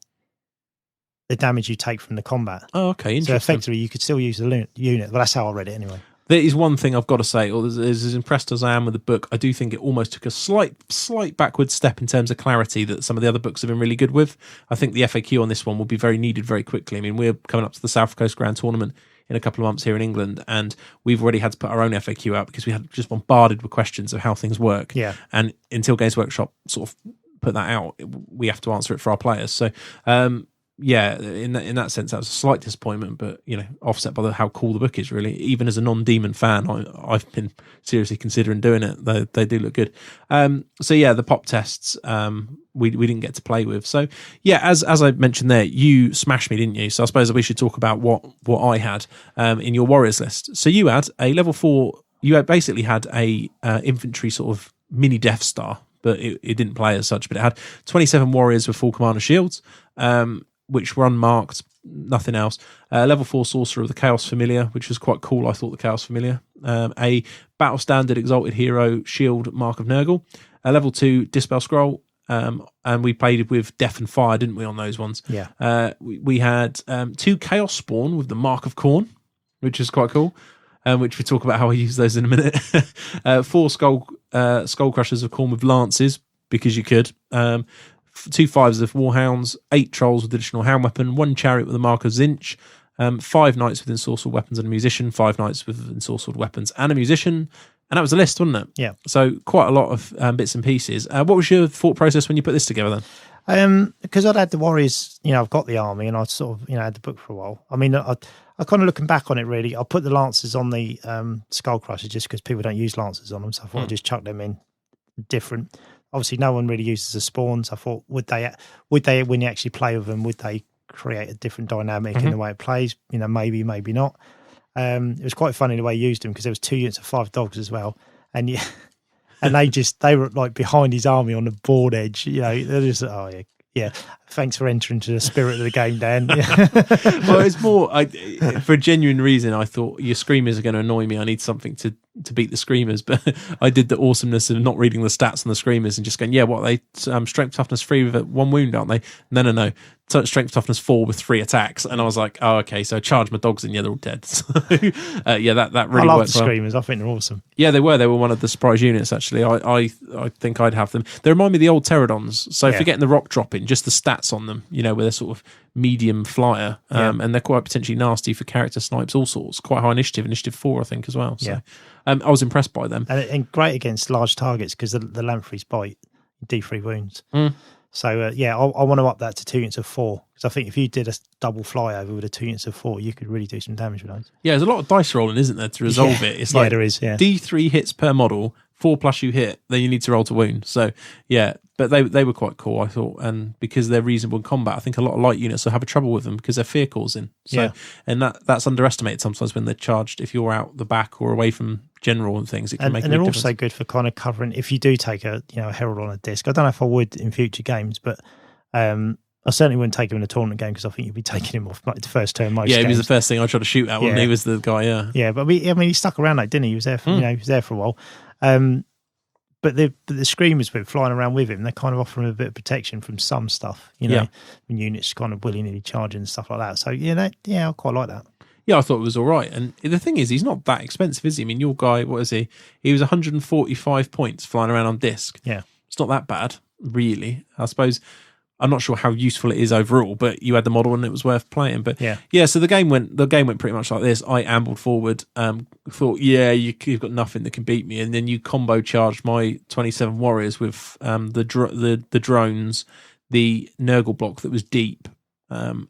the damage you take from the combat. Oh, okay. Interesting. So effectively, you could still use the unit. Well, that's how I read it anyway. There is one thing I've got to say, or as impressed as I am with the book, I do think it almost took a slight backward step in terms of clarity that some of the other books have been really good with. I think the FAQ on this one will be very needed very quickly. I mean, we're coming up to the South Coast Grand Tournament in a couple of months here in England, and we've already had to put our own FAQ out because we had just bombarded with questions of how things work. Yeah. And until Games Workshop sort of put that out, we have to answer it for our players. So, yeah, in that sense, that was a slight disappointment, but offset by how cool the book is. Really, even as a non-demon fan, I've been seriously considering doing it. They do look good. So yeah, the pop tests we didn't get to play with. So yeah, as I mentioned there, you smashed me, didn't you? So I suppose we should talk about what I had in your warriors list. So you had a level 4. You had basically had a infantry sort of mini Death Star, but it didn't play as such. But it had 27 warriors with full commander shields. Which were unmarked, nothing else. Level 4 Sorcerer of the Chaos Familiar, which was quite cool, I thought, the Chaos Familiar. A Battle Standard Exalted Hero Shield Mark of Nurgle. Level 2 Dispel Scroll. And we played with Death and Fire, didn't we, on those ones? Yeah. We had 2 Chaos Spawn with the Mark of Khorne, which is quite cool. Which we talk about how I use those in a minute. 4 Skull Crushers of Khorne with Lances, because you could. 2 5s of Warhounds, 8 Trolls with additional Hound Weapon, 1 Chariot with a Mark of Zinch, 5 Knights with Ensorcelled Weapons and a Musician, 5 Knights with Ensorcelled Weapons and a Musician, and that was the list, wasn't it? Yeah. So quite a lot of bits and pieces. What was your thought process when you put this together then? Because I'd had the Warriors, I've got the army, and I'd sort of, had the book for a while. I mean, I kind of looking back on it, really, I put the Lancers on the Skull Crushers just because people don't use Lancers on them, so I thought I'd just chuck them in different. Obviously, no one really uses the spawns. I thought, would they, when you actually play with them, would they create a different dynamic in the way it plays? Maybe, maybe not. It was quite funny the way he used them because there was 2 units of 5 dogs as well, and they were like behind his army on the board edge. They're just yeah. Thanks for entering into the spirit of the game, Dan. Well, it's more for a genuine reason. I thought your screamers are going to annoy me. I need something to beat the screamers, but I did the awesomeness of not reading the stats on the screamers and just going, yeah, what are they? Strength toughness 3 with 1 wound, aren't they? No. Strength toughness 4 with 3 attacks, and I was like, oh, okay. So I charged my dogs in, yeah, they're all dead. So, yeah, that really I love worked the well. screamers. I think they're awesome. Yeah, they were one of the surprise units. Actually, I think I'd have them. They remind me of the old Pterodons. So forgetting the rock dropping, just the stats on them, where they're sort of medium flyer, and they're quite potentially nasty for character snipes, all sorts. Quite high initiative 4, I think, as well. So I was impressed by them, and great against large targets because the Lampreys bite D3 wounds. So I want to up that to 2 units of 4 because I think if you did a double flyover with a 2 units of 4, you could really do some damage with those. Yeah, there's a lot of dice rolling, isn't there, to resolve it? It's like there is. Yeah, D3 hits per model, 4 plus you hit, then you need to roll to wound. So yeah, but they were quite cool, I thought, and because they're reasonable in combat, I think a lot of light units will have a trouble with them because they're fear causing. So and that's underestimated sometimes when they're charged. If you're out the back or away from general and things, it can make a big difference. And they're also good for kind of covering if you do take a herald on a disc. I don't know if I would in future games, but I certainly wouldn't take him in a tournament game because I think you'd be taking him off like the first turn most games. He was the first thing I tried to shoot at when he was the guy. Yeah, but he stuck around, didn't he? He was there for he was there for a while. But the screamers were flying around with him. They kind of offer him a bit of protection from some stuff, when units kind of willy-nilly charging and stuff like that. So I quite like that. Yeah, I thought it was all right. And the thing is, he's not that expensive, is he? I mean, your guy, what is he? He was 145 points flying around on disc. Yeah. It's not that bad, really. I suppose I'm not sure how useful it is overall, but you had the model and it was worth playing. But yeah. So the game went pretty much like this. I ambled forward, thought, you've got nothing that can beat me, and then you combo charged my 27 warriors with the drones, the Nurgle block that was deep, and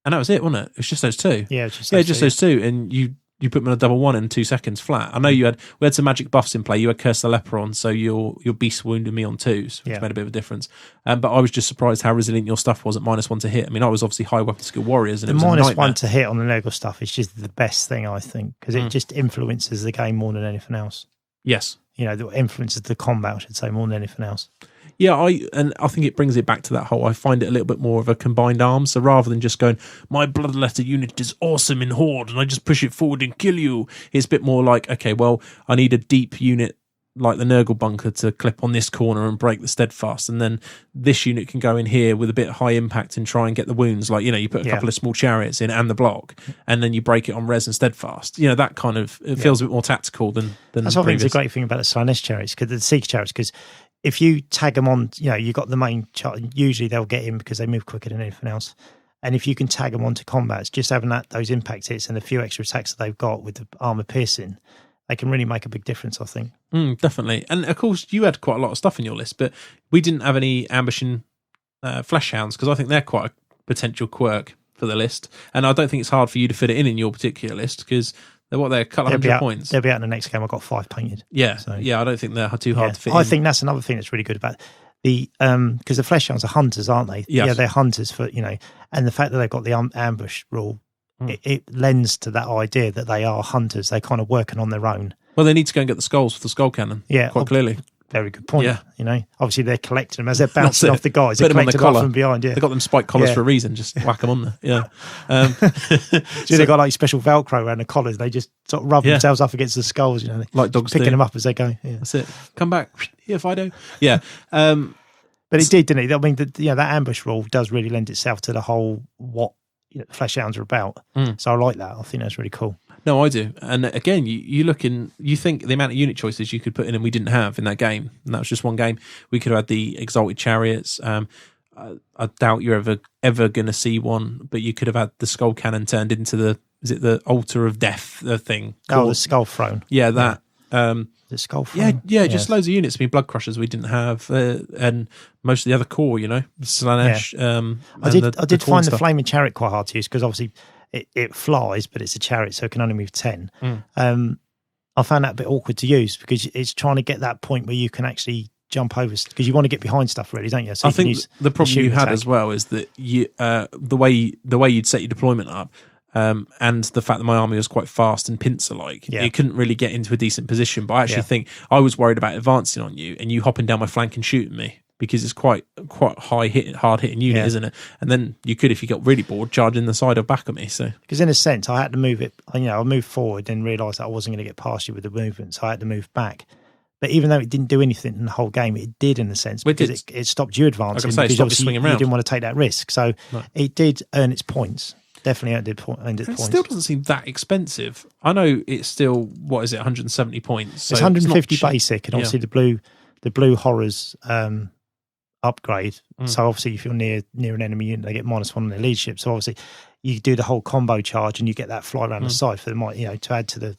that was it, wasn't it? It was just those two. Yeah, just those two, and you put them in a double one in 2 seconds flat. I know we had some magic buffs in play. You had Curse the Leper on, so your beast wounded me on 2s, which made a bit of a difference. But I was just surprised how resilient your stuff was at -1 to hit. I mean, I was obviously high weapon skill warriors, and the it was a nightmare. -1 to hit on the Nurgle stuff is just the best thing, I think, because it just influences the game more than anything else. Yes, it influences the combat, I should say, more than anything else. Yeah, I think it brings it back to that whole, I find it a little bit more of a combined arm. So rather than just going, my Bloodletter unit is awesome in Horde and I just push it forward and kill you, it's a bit more like, okay, well, I need a deep unit like the Nurgle bunker to clip on this corner and break the Steadfast, and then this unit can go in here with a bit of high impact and try and get the wounds. Like, you put a couple of small chariots in and the block, and then you break it on Res and Steadfast. That kind of, it feels a bit more tactical than That's what I think is a great thing about the Slaanesh chariots, because the Seeker chariots, because if you tag them on, you got the main chart, usually they'll get in because they move quicker than anything else. And if you can tag them onto combats, just having those impact hits and a few extra attacks that they've got with the armor piercing, they can really make a big difference, I think. Definitely. And of course, you had quite a lot of stuff in your list, but we didn't have any ambushing flesh hounds, because I think they're quite a potential quirk for the list. And I don't think it's hard for you to fit it in your particular list, because they're a couple of 100 points. They'll be out in the next game. I've got 5 painted. Yeah, so. Yeah. I don't think they're too hard to fit in. I think that's another thing that's really good about the because the flesh hounds are hunters, aren't they? Yes. Yeah, they're hunters for and the fact that they've got the ambush rule, it lends to that idea that they are hunters. They're kind of working on their own. Well, they need to go and get the skulls for the skull cannon. Yeah, quite clearly. Very good point. Yeah, obviously they're collecting them as they're bouncing off the guys. They're collecting them off from behind. Yeah, they got them spiked collars for a reason. Just whack them on there. Yeah. So they got like special Velcro around the collars. They just sort of rub themselves up against the skulls. Like dogs picking do. them up as they go. Yeah. That's it. Come back here, Fido. Yeah. But it did, didn't it? I mean, that ambush rule does really lend itself to the whole what flesh hounds are about. So I like that. I think that's really cool. No, I do. And again, you think the amount of unit choices you could put in and we didn't have in that game, and that was just one game. We could have had the Exalted Chariots. I doubt you're ever going to see one, but you could have had the Skull Cannon turned into the Altar of Death thing. The Skull Throne. Yeah, that. The Skull Throne. Yeah, just loads of units. I mean, Blood Crushers we didn't have, and most of the other core, Slaanesh. I did find the Flaming Chariot quite hard to use, because obviously it flies, but it's a chariot, so it can only move 10. I found that a bit awkward to use, because it's trying to get that point where you can actually jump over, because you want to get behind stuff, really, don't you? So I think the problem you had as well is that you the way you'd set your deployment up, and the fact that my army was quite fast and pincer-like, you couldn't really get into a decent position. But I actually think I was worried about advancing on you and you hopping down my flank and shooting me, because it's quite hard hitting unit, isn't it? And then you could, if you got really bored, charge in the side or back of me. So because in a sense, I had to move it. I moved forward and realised that I wasn't going to get past you with the movement, so I had to move back. But even though it didn't do anything in the whole game, it did in a sense, because it stopped you advancing, because obviously you didn't want to take that risk. So it did earn its points. Definitely earned its points. It still doesn't seem that expensive. I know it's still, 170 points. So it's 150 basic, and obviously the blue horrors upgrade. So obviously if you're near an enemy unit, they get -1 on their leadership. So obviously you do the whole combo charge and you get that fly around the side for the to add to the,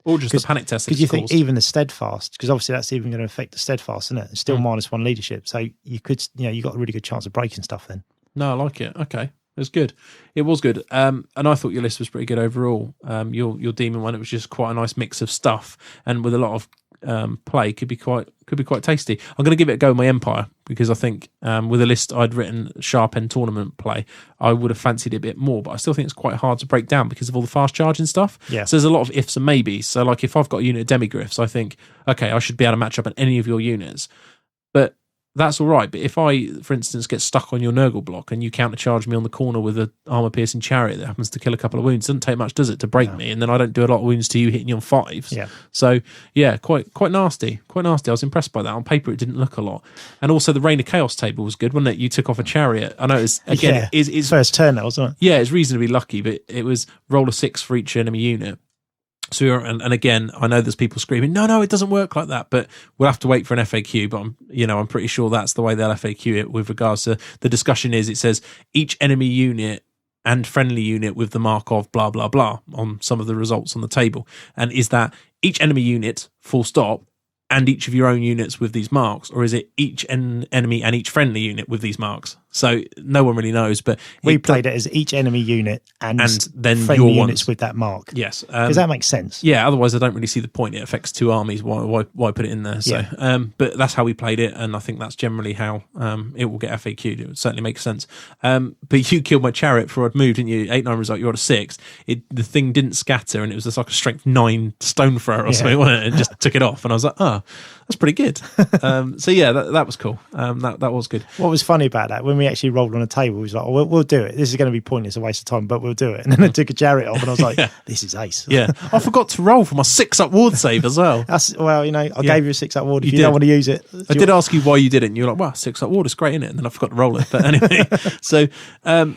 or just the panic test. Because you think even the steadfast, because obviously that's even going to affect the steadfast, isn't it? It's still -1 leadership. So you could, you got a really good chance of breaking stuff then. No, I like it. Okay. It was good. It was good. And I thought your list was pretty good overall. Your demon one, it was just quite a nice mix of stuff, and with a lot of play, could be quite tasty. I'm going to give it a go with my Empire, because I think with a list I'd written sharp end tournament play, I would have fancied it a bit more, but I still think it's quite hard to break down because of all the fast charging stuff. Yeah. So there's a lot of ifs and maybes. So like if I've got a unit of demigriffs, I think, okay, I should be able to match up on any of your units. But that's all right. But if I, for instance, get stuck on your Nurgle block and you countercharge me on the corner with an armor-piercing chariot that happens to kill a couple of wounds, it doesn't take much, does it, to break me? And then I don't do a lot of wounds to you hitting you on 5s. Yeah. So, yeah, quite nasty. Quite nasty. I was impressed by that. On paper, it didn't look a lot. And also, the Reign of Chaos table was good, wasn't it? You took off a chariot. I know it's, again, it's first turn, that wasn't it? Yeah, it's reasonably lucky, but it was roll a 6 for each enemy unit. So and again, I know there's people screaming, no, it doesn't work like that. But we'll have to wait for an FAQ. But I'm pretty sure that's the way they'll FAQ it with regards to the discussion. Is it says each enemy unit and friendly unit with the mark of blah blah blah on some of the results on the table, and is that each enemy unit full stop and each of your own units with these marks, or is it each enemy and each friendly unit with these marks? So no one really knows, but we played it as each enemy unit and then friendly your units with that mark. Yes, because that makes sense. Yeah, otherwise I don't really see the point. It affects two armies. Why put it in there? So, but that's how we played it, and I think that's generally how it will get FAQ'd. It would certainly make sense. But you killed my chariot before I'd moved, didn't you? 8-9 result. You had a 6. The thing didn't scatter, and it was just like a strength 9 stone thrower or something, wasn't it? And just took it off, and I was like, oh, that's pretty good. So yeah, that was cool. That was good. What was funny about that, when we actually rolled on a table, we was like, oh, we'll do it. This is going to be pointless, a waste of time, but we'll do it. And then I took a chariot off, and I was like, this is ace. Yeah, I forgot to roll for my 6-up ward save as well. I gave you a 6-up ward. If you did. don't want to use it, I did ask you why you didn't. And you were like, well, 6-up ward is great, isn't it? And then I forgot to roll it. But anyway, so and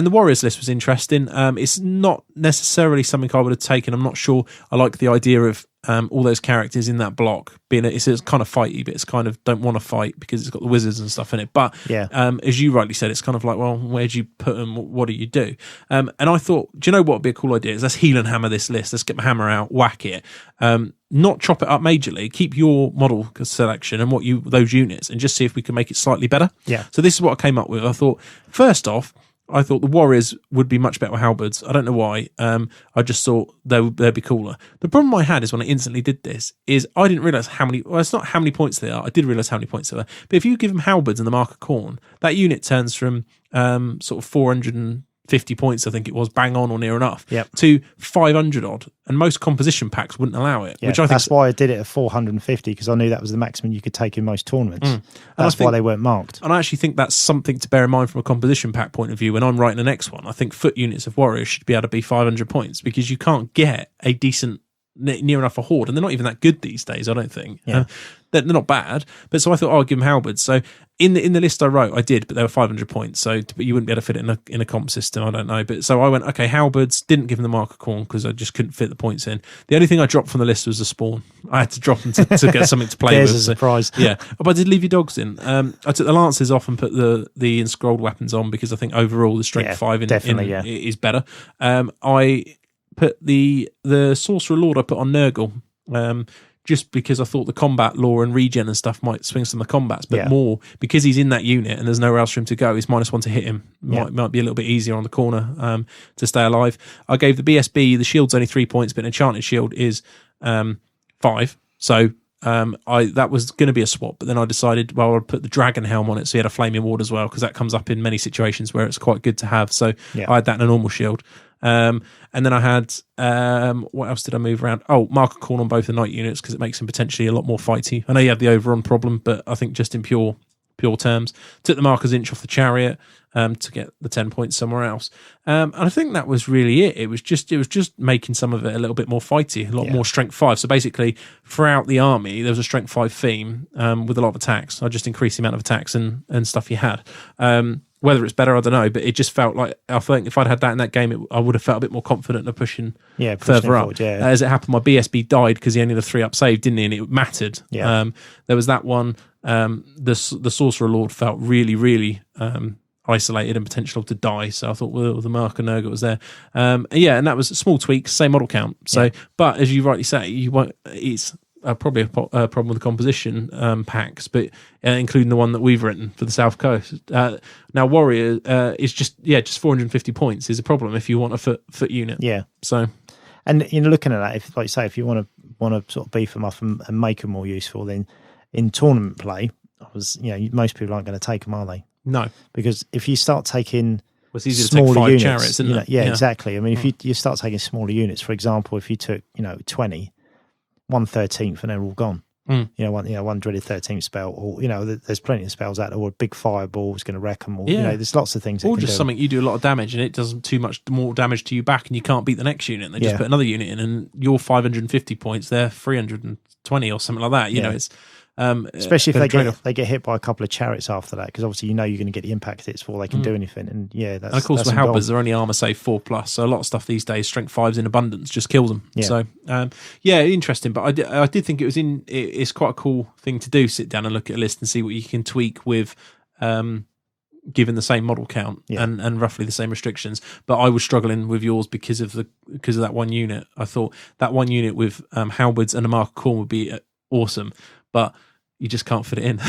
the Warriors list was interesting. It's not necessarily something I would have taken. I'm not sure I like the idea of all those characters in that block being it's kind of fighty, but it's kind of don't want to fight because it's got the wizards and stuff in it. But as you rightly said, it's kind of like, well, where do you put them? What do you do? And I thought, do you know what would be a cool idea? Is let's Heelanhammer this list. Let's get my hammer out, whack it. Not chop it up majorly. Keep your model selection and those units, and just see if we can make it slightly better. Yeah. So this is what I came up with. I thought, first off, the Warriors would be much better with halberds. I don't know why. I just thought they'd be cooler. The problem I had is when I instantly did this is I didn't realise how many... Well, it's not how many points they are. I did realise how many points there were. But if you give them halberds and the mark of Khorne, that unit turns from sort of 450 points, I think it was, bang on or near enough, to 500 odd. And most composition packs wouldn't allow it. Yeah, which I think that's why I did it at 450, because I knew that was the maximum you could take in most tournaments. And that's why they weren't marked. And I actually think that's something to bear in mind from a composition pack point of view. When I'm writing the next one, I think foot units of Warriors should be able to be 500 points, because you can't get a decent, near enough a horde, and they're not even that good these days, I don't think. They're not bad, but so I thought, I'll give them halberds. So in the list I wrote, I did, but they were 500 points, so but you wouldn't be able to fit it in a comp system, I don't know. But so I went, okay, halberds, didn't give them the mark of Khorne because I just couldn't fit the points in. The only thing I dropped from the list was the spawn. I had to drop them to get something to play with. There's a surprise. Yeah, but I did leave your dogs in. I took the lances off and put the enscrolled weapons on, because I think overall the strength 5 is better. I put the Sorcerer Lord I put on Nurgle, just because I thought the combat lore and regen and stuff might swing some of the combats, but more because he's in that unit and there's nowhere else for him to go. He's -1 to hit him. Might be a little bit easier on the corner to stay alive. I gave the BSB, the shield's only 3 points, but an enchanted shield is 5. So that was going to be a swap, but then I decided, well, I'll put the dragon helm on it, so he had a flaming ward as well, because that comes up in many situations where it's quite good to have. So I had that in a normal shield. And then I had what else did I move around? Oh, mark of Khorne on both the knight units, because it makes him potentially a lot more fighty. I know you have the overrun problem, but I think just in pure terms, took the marker's inch off the chariot to get the 10 points somewhere else. And I think that was really it. It was just making some of it a little bit more fighty, a lot more strength 5. So basically, throughout the army, there was a strength 5 theme with a lot of attacks. I just increased the amount of attacks and stuff you had. Whether it's better, I don't know, but it just felt like, I think if I'd had that in that game, I would have felt a bit more confident of pushing further up. Forward, As it happened, my BSB died because he only had a 3-up save, didn't he? And it mattered. There was that one. The Sorcerer Lord felt really, really isolated and potential to die. So I thought, well, the Mark and Nurgle was there. And that was small tweaks, same model count. So, but as you rightly say, you won't. It's probably a problem with the composition packs, but including the one that we've written for the South Coast. Now Warrior is just 450 points is a problem if you want a foot unit. Yeah. So, and looking at that, if you want to sort of beef them up and make them more useful, then in tournament play, most people aren't going to take them, are they? No, because if you start taking it's easy smaller to take 5 units, chariots, isn't it? Yeah, exactly. I mean, if you start taking smaller units, for example, if you took 20. 1/13 and they're all gone. One dreaded 13th spell, or there's plenty of spells out there, or a big fireball is going to wreck them, or there's lots of things. Or just something you do a lot of damage and it does too much more damage to you back, and you can't beat the next unit. And they just put another unit in, and you're 550 points, they're 320 or something like that. You know, it's Especially if they get hit by a couple of chariots after that, because obviously you're going to get the impact hits before they can do anything. And that's, and of course with halberds they're only armor save 4+, so a lot of stuff these days strength 5s in abundance just kills them. So interesting. But I did think it's quite a cool thing to do, sit down and look at a list and see what you can tweak with given the same model count and roughly the same restrictions. But I was struggling with yours because of that one unit. I thought that one unit with halberds and a mark of Khorne would be awesome, but you just can't fit it in.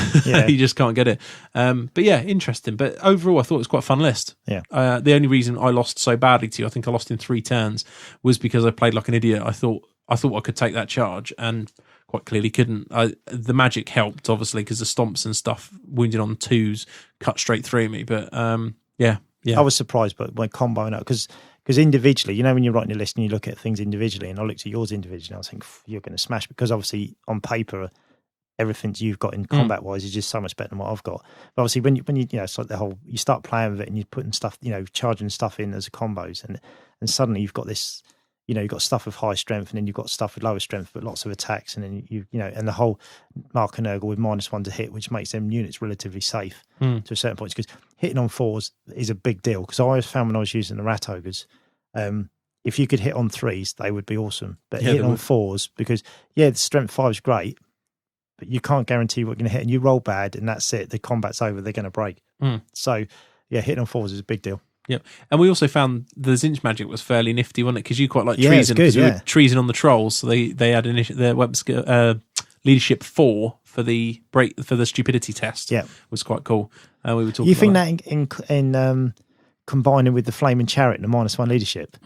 You just can't get it. But yeah, interesting. But overall, I thought it was quite a fun list. The only reason I lost so badly to you, I think I lost in 3 turns, was because I played like an idiot. I thought I could take that charge and quite clearly couldn't. The magic helped, obviously, because the stomps and stuff, wounded on 2s, cut straight through me. But I was surprised by my combo now, because individually, when you're writing a list and you look at things individually, and I looked at yours individually, I was thinking, you're going to smash, because obviously on paper, everything you've got in combat wise is just so much better than what I've got. But obviously when you it's like the whole, you start playing with it and you're putting stuff, charging stuff in as combos, and suddenly you've got this, you've got stuff with high strength, and then you've got stuff with lower strength but lots of attacks, and then and the whole Mark and Nurgle with -1 to hit, which makes them units relatively safe to a certain point, because hitting on 4s is a big deal. Because I always found when I was using the rat ogres, if you could hit on 3s, they would be awesome, but hitting on 4s, because the strength 5 is great, but you can't guarantee what you're going to hit, and you roll bad and that's it, the combat's over, they're going to break. So hitting on 4s is a big deal. Yep. And we also found the Zinch magic was fairly nifty, wasn't it? Because you quite like treason, because we were treason on the trolls, so they had their weapon leadership 4 for the stupidity test. Was quite cool. We were talking. You think that in combining with the flaming chariot and the -1 leadership?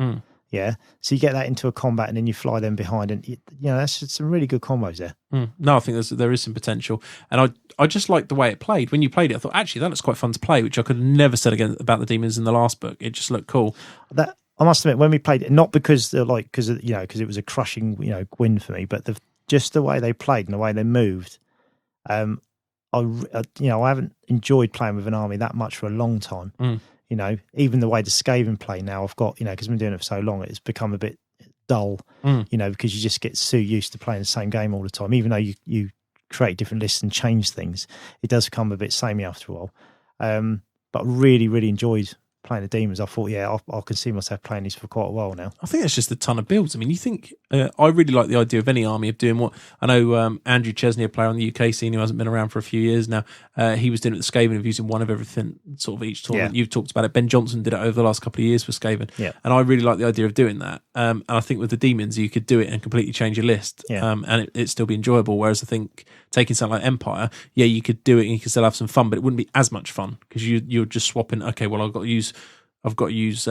So you get that into a combat, and then you fly them behind, and that's just some really good combos there. No, I think there is some potential, and I just liked the way it played. When you played it, I thought actually that looks quite fun to play, which I could have never said again about the demons in the last book. It just looked cool. That I must admit, when we played it, not because it was a crushing win for me, but just the way they played and the way they moved. I haven't enjoyed playing with an army that much for a long time. Even the way the Skaven play now, I've got, because I've been doing it for so long, it's become a bit dull, because you just get so used to playing the same game all the time. Even though you create different lists and change things, it does become a bit samey after a while. But I really, really enjoyed playing the demons. I thought, I can see myself playing these for quite a while now. I think it's just a ton of builds. I mean, you think I really like the idea of any army of doing what I know. Andrew Chesney, a player on the UK scene who hasn't been around for a few years now, he was doing it with the Skaven of using one of everything, sort of each tournament. You've talked about it. Ben Johnson did it over the last couple of years for Skaven, and I really like the idea of doing that. And I think with the demons, you could do it and completely change your list, and it'd still be enjoyable. Whereas I think taking something like Empire, you could do it and you could still have some fun, but it wouldn't be as much fun because you're just swapping. Okay, well I've got to use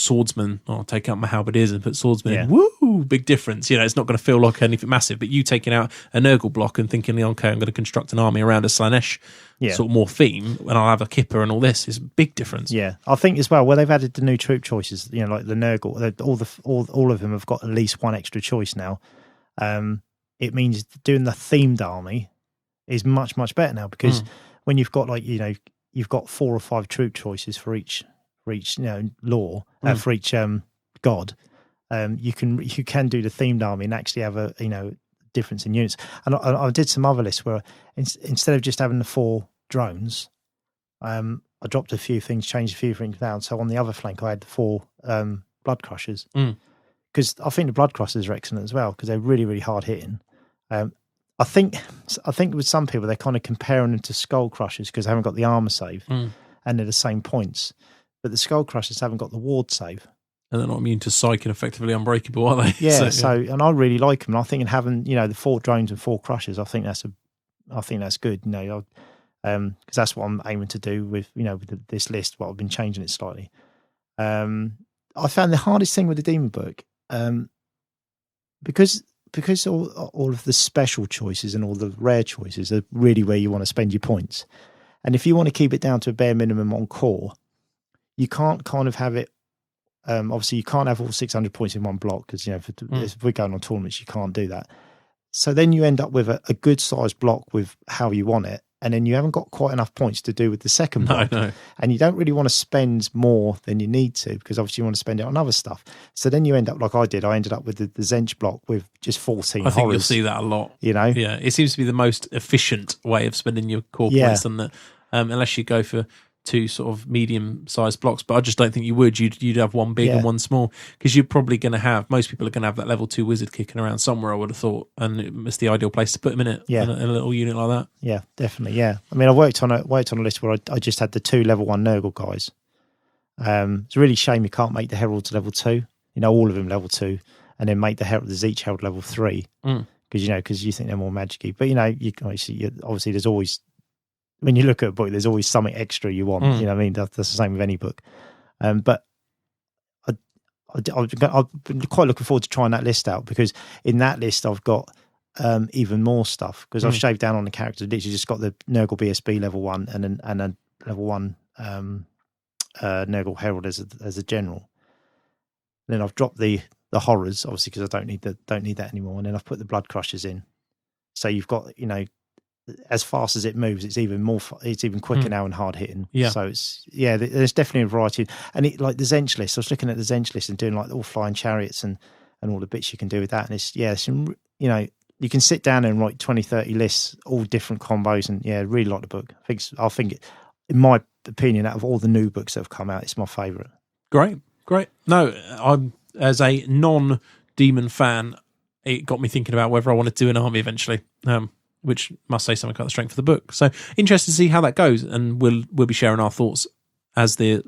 swordsman. I'll take out my halberdiers and put swordsman in. Woo! Big difference. It's not going to feel like anything massive. But you taking out a Nurgle block and thinking, okay, I'm going to construct an army around a Slaanesh sort of more theme, and I'll have a Kipper and all this, is a big difference. Yeah, I think as well, where they've added the new troop choices, like the Nurgle, all of them have got at least one extra choice now. It means doing the themed army is much, much better now, because when you've got you've got 4 or 5 troop choices for each lore, for each god, you can do the themed army and actually have a difference in units. And I did some other lists where instead of just having the 4 drones, I dropped a few things, changed a few things down. So on the other flank, I had the 4 blood crushers, because I think the blood crushers are excellent as well, because they're really, really hard hitting. I think with some people they're kind of comparing them to skull crushers because they haven't got the armor save and they're the same points. But the Skull Crushers haven't got the ward save. And they're not immune to psych and effectively unbreakable, are they? Yeah, and I really like them. And I think in having, the 4 drones and 4 crushers, I think that's good, because that's what I'm aiming to do with this list, but I've been changing it slightly. I found the hardest thing with the Demon book, because all of the special choices and all the rare choices are really where you want to spend your points. And if you want to keep it down to a bare minimum on core, you can't kind of have it. Obviously, you can't have all 600 points in one block because if we're going on tournaments, you can't do that. So then you end up with a good sized block with how you want it, and then you haven't got quite enough points to do with the second block. No. And you don't really want to spend more than you need to, because obviously you want to spend it on other stuff. So then you end up like I did. I ended up with the Zench block with just 14 I think horrors. you'll see that a lot. You know? Yeah, it seems to be the most efficient way of spending your core points, and that unless you go for 2 sort of medium-sized blocks, but I just don't think you would. You'd have one big and one small, because you're probably going to have, most people are going to have that level 2 wizard kicking around somewhere, I would have thought, and it's the ideal place to put them in it. In a little unit like that. Yeah, definitely. Yeah, I mean, I worked on a list where I just had the 2 level 1 Nurgle guys. It's a really shame you can't make the heralds level 2. You know, all of them level 2, and then make the Zeech herald level 3, because you think they're more magic-y. But obviously there's always, when you look at a book, there's always something extra you want. You know what I mean? That's the same with any book. But I've been quite looking forward to trying that list out, because in that list I've got even more stuff, because I've shaved down on the characters. Literally just got the Nurgle BSB level 1 and a level 1 Nurgle Herald as a general. And then I've dropped the horrors, obviously, because I don't need that anymore. And then I've put the Blood Crushers in. So you've got, as fast as it moves, it's even quicker now and hard hitting. Yeah. So there's definitely a variety. And it, like the Zench list, I was looking at the Zench list and doing like all flying chariots and all the bits you can do with that. And you can sit down and write 20, 30 lists, all different combos, and really like the book. I think in my opinion, out of all the new books that have come out, it's my favourite. Great. No, I'm, as a non-demon fan, it got me thinking about whether I wanted to do an army eventually. Which must say something about the strength of the book. So interested to see how that goes, and we'll be sharing our thoughts as the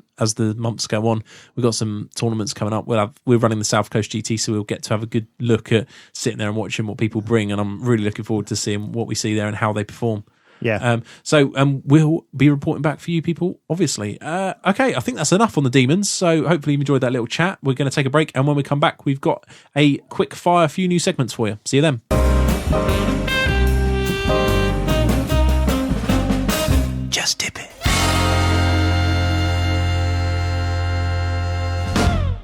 months go on. We've got some tournaments coming up. We're running the South Coast GT, so we'll get to have a good look at sitting there and watching what people bring, and I'm really looking forward to seeing what we see there and how they perform. Yeah. So we'll be reporting back for you people, obviously. Okay, I think that's enough on the demons. So hopefully you enjoyed that little chat. We're going to take a break, and when we come back, we've got a quick fire, few new segments for you. See you then. Just dip it.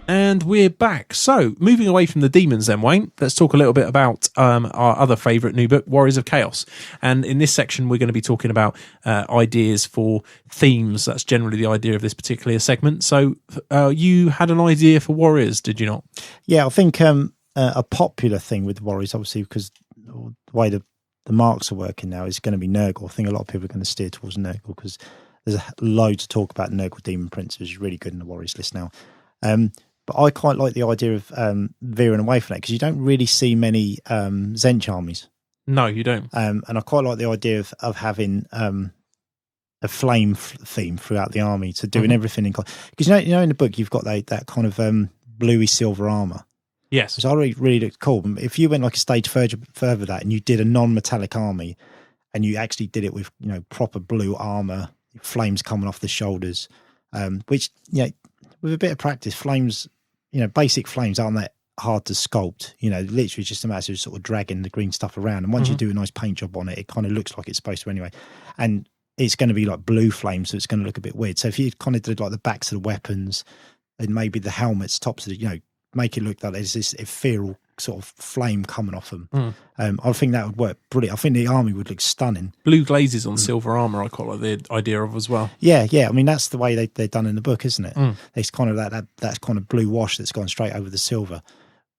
And we're back. So, moving away from the demons then, Wayne, let's talk a little bit about our other favourite new book, Warriors of Chaos. And in this section, we're going to be talking about ideas for themes. That's generally the idea of this particular segment. So, you had an idea for Warriors, did you not? Yeah, I think a popular thing with Warriors, obviously, because the way the marks are working now is going to be Nurgle. I think a lot of people are going to steer towards Nurgle, because there's a load to talk about Nurgle Demon Prince, which is really good in the Warriors list now. But I quite like the idea of veering away from that, because you don't really see many Zench armies. No, you don't. And I quite like the idea of having a flame theme throughout the army, to doing everything in, because in the book you've got that kind of bluey silver armor. Yes, which I really looked cool. If you went like a stage further that, and you did a non-metallic army, and you actually did it with proper blue armor, flames coming off the shoulders, which with a bit of practice, flames, basic flames aren't that hard to sculpt. Literally just a matter of sort of dragging the green stuff around, and once you do a nice paint job on it, it kind of looks like it's supposed to anyway. And it's going to be like blue flames, so it's going to look a bit weird. So if you kind of did like the backs of the weapons and maybe the helmets, tops of the, make it look like there's this ethereal sort of flame coming off them. I think that would work brilliant. I think the army would look stunning. Blue glazes on silver armour, I quite like the idea of as well. Yeah. I mean, that's the way they're done in the book, isn't it? It's kind of that kind of blue wash that's gone straight over the silver,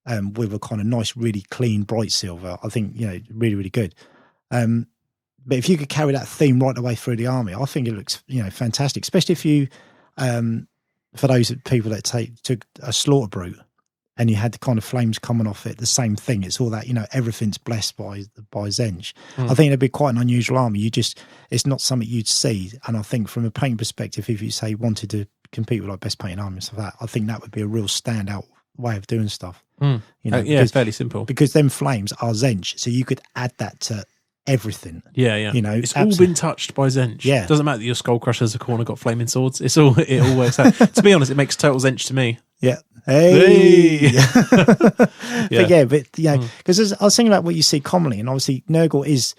with a kind of nice, really clean, bright silver. I think, really, really good. But if you could carry that theme right the way through the army, I think it looks, fantastic, especially if you, for those people that took a slaughter brute, and you had the kind of flames coming off it, the same thing. It's all that, everything's blessed by Zench. I think it'd be quite an unusual army. It's not something you'd see. And I think from a painting perspective, if you say wanted to compete with like best painted army and stuff like that, I think that would be a real standout way of doing stuff. It's fairly simple. Because them flames are Zench. So you could add that to everything. Yeah. It's all been touched by Zench. Yeah. It doesn't matter that your Skull Crushers, a Khorne got flaming swords. It all works out. To be honest, it makes total Zench to me. Yeah. Hey. Because I was thinking about what you see commonly, and obviously Nurgle is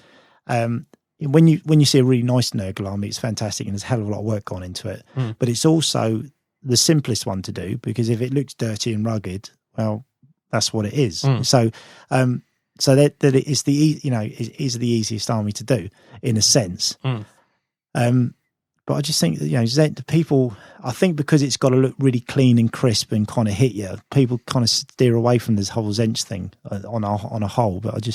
when you see a really nice Nurgle army, it's fantastic, and there's a hell of a lot of work gone into it. But it's also the simplest one to do, because if it looks dirty and rugged, well, that's what it is. So So that it's it is the easiest army to do in a sense. But I just think that, the people, I think because it's got to look really clean and crisp and kind of hit you, people kind of steer away from this whole Zench thing on a whole. But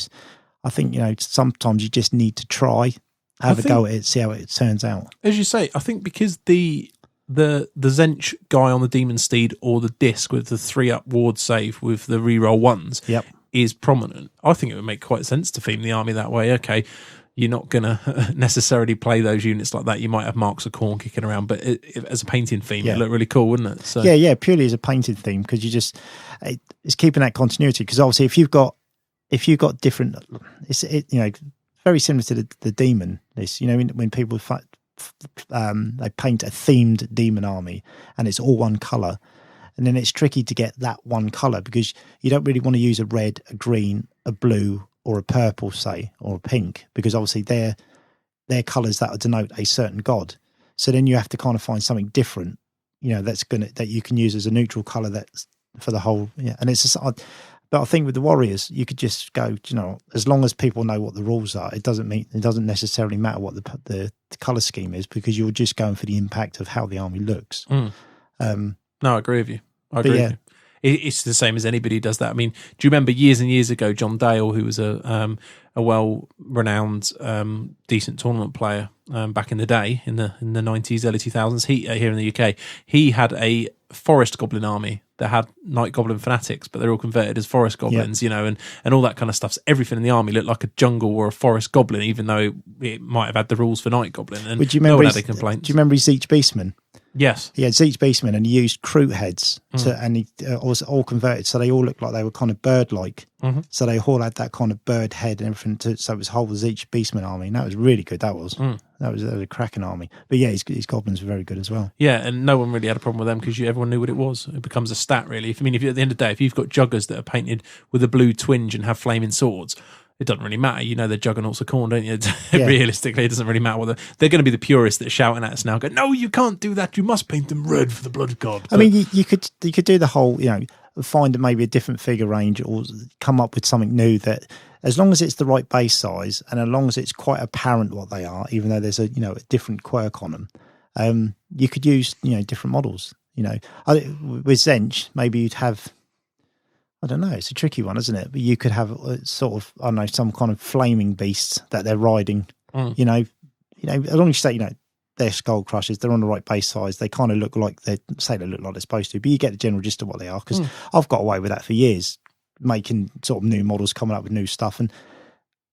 I think, sometimes you just need to try, have a go at it, see how it turns out. As you say, I think because the Zench guy on the Demon Steed or the disc with the 3-up ward save with the reroll ones is prominent, I think it would make quite sense to theme the army that way. Okay, you're not going to necessarily play those units like that. You might have marks of Khorne kicking around, but as a painting theme, it'd look really cool, wouldn't it? So yeah, purely as a painted theme, because it's keeping that continuity. Because obviously, if you've got different, it's very similar to the demon. This, when people they paint a themed demon army and it's all one color, and then it's tricky to get that one color because you don't really want to use a red, a green, a blue, or a purple, say, or a pink, because obviously they're colours that denote a certain god. So then you have to kind of find something different, that you can use as a neutral colour that's for the whole. Yeah, and but I think with the Warriors, you could just go, as long as people know what the rules are, it doesn't necessarily matter what the colour scheme is, because you're just going for the impact of how the army looks. No, I agree with you. With you. It's the same as anybody who does that. I mean, do you remember years and years ago, John Dale, who was a well-renowned, decent tournament player back in the day, in the 90s, early 2000s, here in the UK, he had a forest goblin army that had night goblin fanatics, but they're all converted as forest goblins, and all that kind of stuff. So everything in the army looked like a jungle or a forest goblin, even though it might have had the rules for night goblin. And no one had a complaint. Do you remember his Zeech Beastman? Yes. He had Zeech Beastmen, and he used Kroot heads, and he was all converted, so they all looked like they were kind of bird-like. So they all had that kind of bird head and everything, so it was a whole Zeech Beastman army, and that was really good. That was a cracking army. But yeah, his goblins were very good as well. Yeah, and no one really had a problem with them because everyone knew what it was. It becomes a stat, really. If at the end of the day, if you've got juggers that are painted with a blue twinge and have flaming swords, it doesn't really matter. They're juggernauts of Khorne, don't you? Yeah. Realistically, it doesn't really matter what they're going to be the purists that are shouting at us now. Go, no, you can't do that. You must paint them red for the blood god. I mean, you could do the whole, find maybe a different figure range or come up with something new that, as long as it's the right base size and as long as it's quite apparent what they are, even though there's a different quirk on them, you could use different models. With Zench, maybe you'd have. I don't know. It's a tricky one, isn't it? But you could have sort of, I don't know, some kind of flaming beasts that they're riding. As long as you say, they're skull crushers, they're on the right base size. They kind of look like they look like they're supposed to, but you get the general gist of what they are. Because I've got away with that for years, making sort of new models, coming up with new stuff, and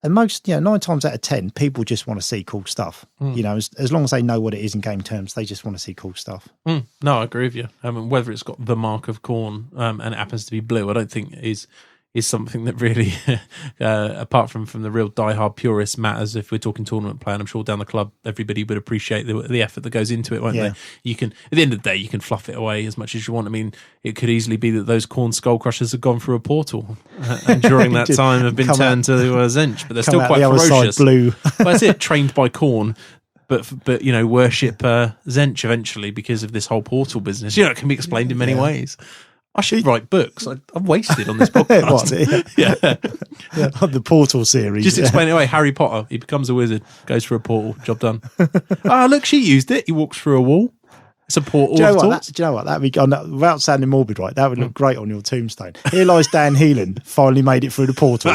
most, 9 times out of 10, people just want to see cool stuff. As long as they know what it is in game terms, they just want to see cool stuff. No, I agree with you. I mean, whether it's got the mark of Khorne and it happens to be blue, I don't think is something that really, apart from the real diehard purists, matters. If we're talking tournament play, and I'm sure down the club, everybody would appreciate the effort that goes into it, won't they? You can, at the end of the day, you can fluff it away as much as you want. I mean, it could easily be that those Khorne skull crushers have gone through a portal and during that time have been turned to Zench, but they're still quite ferocious. Blue. Well, that's it, trained by Khorne. But worship Zench eventually because of this whole portal business. It can be explained in many ways. I should write books. I'm wasted on this podcast. The Portal series. Just explain it away. Harry Potter, he becomes a wizard, goes through a portal, job done. Look, she used it. He walks through a wall. It's a portal. Do you know what? That'd be, without sounding morbid, right? That would look great on your tombstone. Here lies Dan Heelan, finally made it through the portal.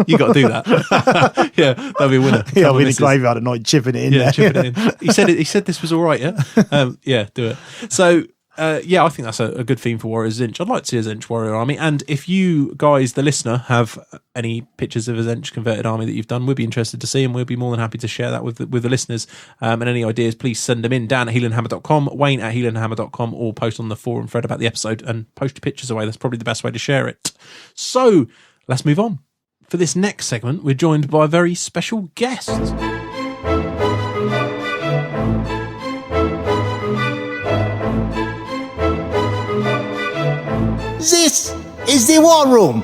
You got to do that. Yeah, that'd be a winner. Yeah, I'll be in the graveyard at night, chipping it in there. Chipping it in. He said this was all right, yeah? Yeah, do it. So, I think that's a good theme for Warriors Zench. I'd like to see a Zench Warrior army. And if you guys, the listener, have any pictures of a Zench converted army that you've done, we'd be interested to see, and we'll be more than happy to share that with the listeners. And any ideas, please send them in. Dan at Heelanhammer.com, Wayne at Heelanhammer.com, or post on the forum thread about the episode and post your pictures away. That's probably the best way to share it. So let's move on. For this next segment, we're joined by a very special guest. This is the War Room.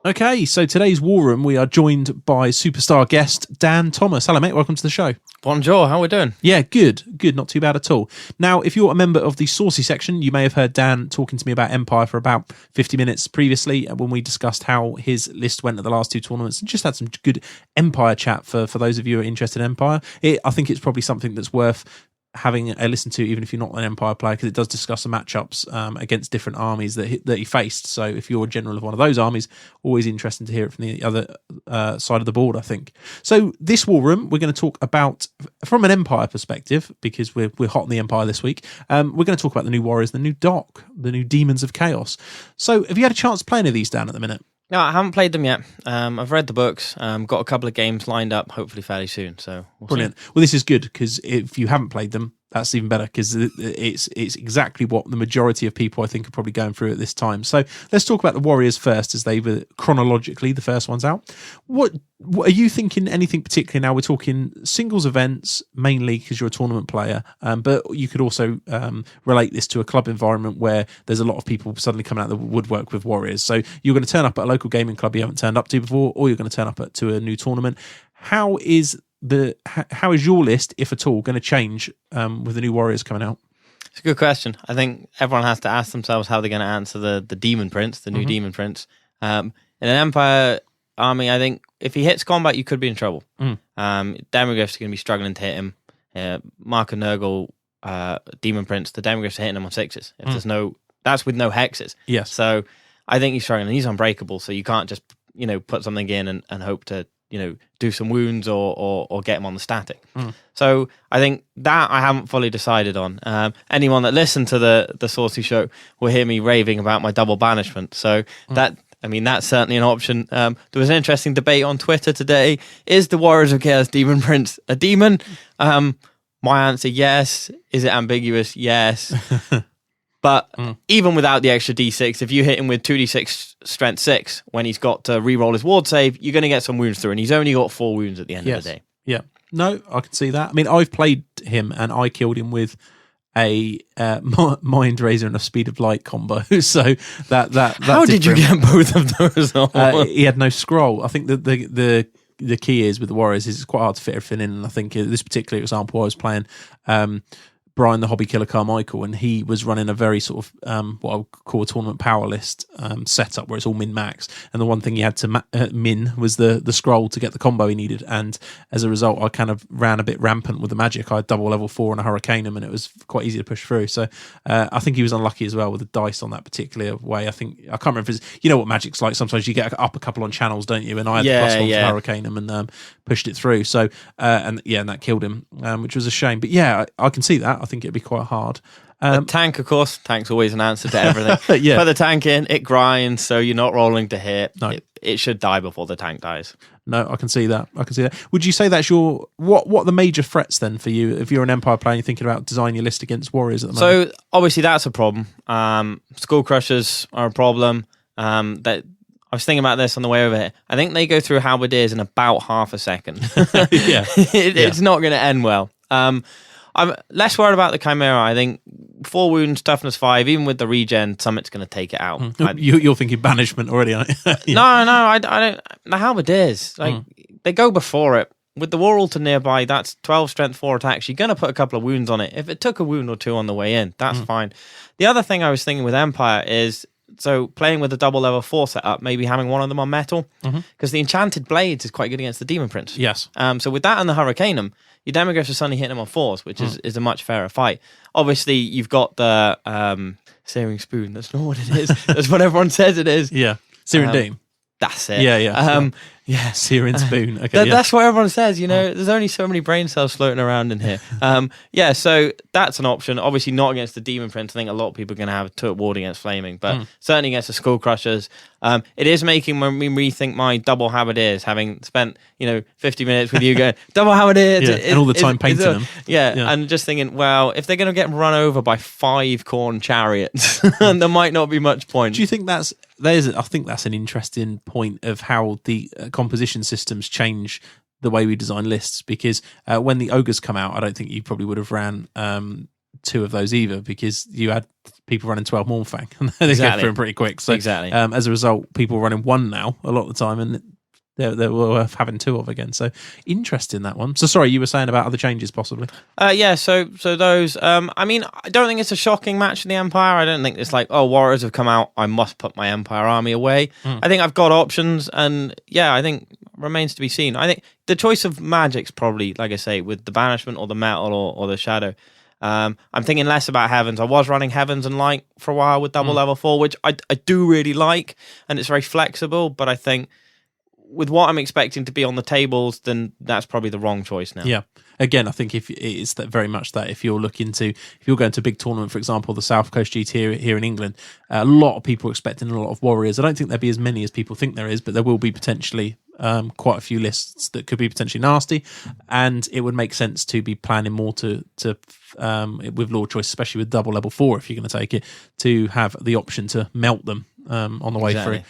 Okay, so today's War Room, we are joined by superstar guest Dan Thomas. Hello, mate. Welcome to the show. Bonjour, how are we doing? Yeah, good. Not too bad at all. Now, if you're a member of the Saucy section, you may have heard Dan talking to me about Empire for about 50 minutes previously when we discussed how his list went at the last two tournaments and just had some good Empire chat for those of you who are interested in Empire. I think it's probably something that's worth having a listen to, even if you're not an Empire player, because it does discuss the matchups against different armies that he faced. So if you're a general of one of those armies, always interesting to hear it from the other side of the board, I think. So this War Room, we're going to talk about, from an Empire perspective, because we're hot on the Empire this week, we're going to talk about the new Warriors, the new Dock, the new Demons of Chaos. So have you had a chance to play any of these, Dan, at the minute? No, I haven't played them yet. I've read the books, got a couple of games lined up, hopefully fairly soon. So Brilliant. Well, this is good, because if you haven't played them, that's even better, because it's exactly what the majority of people, I think, are probably going through at this time. So let's talk about the Warriors first, as they were chronologically the first ones out. What are you thinking? Anything particular? Now we're talking singles events mainly, because you're a tournament player, but you could also relate this to a club environment where there's a lot of people suddenly coming out of the woodwork with Warriors. So you're going to turn up at a local gaming club you haven't turned up to before, or you're going to turn up to a new tournament. How is your list, if at all, going to change with the new Warriors coming out? It's a good question. I think everyone has to ask themselves how they're going to answer the Demon Prince, the new Demon Prince. In an Empire army, I think if he hits combat, you could be in trouble. Demogryphs are going to be struggling to hit him. Mark and Nurgle, Demon Prince, the Demogryphs are hitting him on sixes. If there's that's with no hexes. Yes. So I think he's struggling. He's unbreakable, so you can't just put something in and hope to do some wounds or get him on the static. So I think that I haven't fully decided on. Anyone that listened to the Saucy show will hear me raving about my double banishment. So that's certainly an option. There was an interesting debate on Twitter today. Is the Warriors of Chaos Demon Prince a demon? My answer, yes. Is it ambiguous? Yes. But even without the extra D6, if you hit him with 2D6 strength 6 when he's got to reroll his ward save, you're going to get some wounds through, and he's only got 4 wounds at the end of the day. Yeah. No, I can see that. I mean, I've played him, and I killed him with a Mind Razor and a Speed of Light combo. So that how did you get both of those on? He had no scroll. I think that the key is with the Warriors is it's quite hard to fit everything in, and I think this particular example I was playing Brian the Hobby Killer Carmichael, and he was running a very sort of what I would call a tournament power list setup where it's all min max, and the one thing he had to min was the scroll to get the combo he needed, and as a result I kind of ran a bit rampant with the magic. I had double level 4 and a Hurricaneum, and it was quite easy to push through. So I think he was unlucky as well with the dice on that particular way. I can't remember if it's, what magic's like, sometimes you get up a couple on channels, don't you, and I had the plus 1 for Hurricaneum and pushed it through. So and that killed him, which was a shame. But yeah, I can see that. I think it'd be quite hard. A tank, of course. Tank's always an answer to everything. Put the tank in, it grinds, so you're not rolling to hit. No. It should die before the tank dies. No, I can see that. Would you say that's your what are the major threats then for you if you're an Empire player and you're thinking about designing your list against Warriors at the moment? So obviously that's a problem. Skull Crushers are a problem. That I was thinking about this on the way over here. I think they go through halberdiers in about half a second. It's not going to end well. I'm less worried about the Chimera. I think 4 wounds, toughness 5, even with the regen, Summit's going to take it out. You're thinking banishment already, aren't you? No, I don't. The halberdiers, they go before it. With the War Altar nearby, that's 12 strength 4 attacks. You're going to put a couple of wounds on it. If it took a wound or 2 on the way in, that's fine. The other thing I was thinking with Empire is, so playing with a double level 4 setup, maybe having one of them on metal, because the Enchanted Blades is quite good against the Demon Prince. Yes. So with that and the Hurricaneum, your Demogryphs are suddenly hitting him on 4s, which is a much fairer fight. Obviously, you've got the Searing Spoon. That's not what it is. That's what everyone says it is. Yeah. Searing Doom. That's it. Yeah. Searing Spoon. Okay. That's what everyone says. There's only so many brain cells floating around in here. So that's an option. Obviously, not against the Demon Prince. I think a lot of people are going to have a turret ward against Flaming, but certainly against the Skull Crushers. It is making me rethink my double halberdiers, having spent 50 minutes with you going double halberdiers and all the time painting them. And just thinking, well, if they're going to get run over by 5 Khorne chariots, there might not be much point. Do you think I think that's an interesting point of how the composition systems change the way we design lists, because when the ogres come out, I don't think you probably would have ran two of those either, because you had people running 12 Mornfang and they Exactly. get through them pretty quick. So Exactly. as a result, people are running one now a lot of the time, and they're worth having two of again. So interesting, that one. So sorry, you were saying about other changes possibly. So those. I mean, I don't think it's a shocking match in the Empire. I don't think it's like, oh, Warriors have come out, I must put my Empire army away. I think I've got options, and I think remains to be seen. I think the choice of Magic's probably, like I say, with the Banishment or the Metal or the Shadow. I'm thinking less about Heavens. I was running Heavens and Light for a while with double level 4, which I do really like, and it's very flexible, but I think with what I'm expecting to be on the tables, then that's probably the wrong choice now. Yeah. Again, I think if it's that very much that if you're going to a big tournament, for example, the South Coast GT here in England, a lot of people are expecting a lot of Warriors. I don't think there'll be as many as people think there is, but there will be potentially quite a few lists that could be potentially nasty, and it would make sense to be planning more to with Lord Choice, especially with double level 4, if you're going to take it, to have the option to melt them on the way through,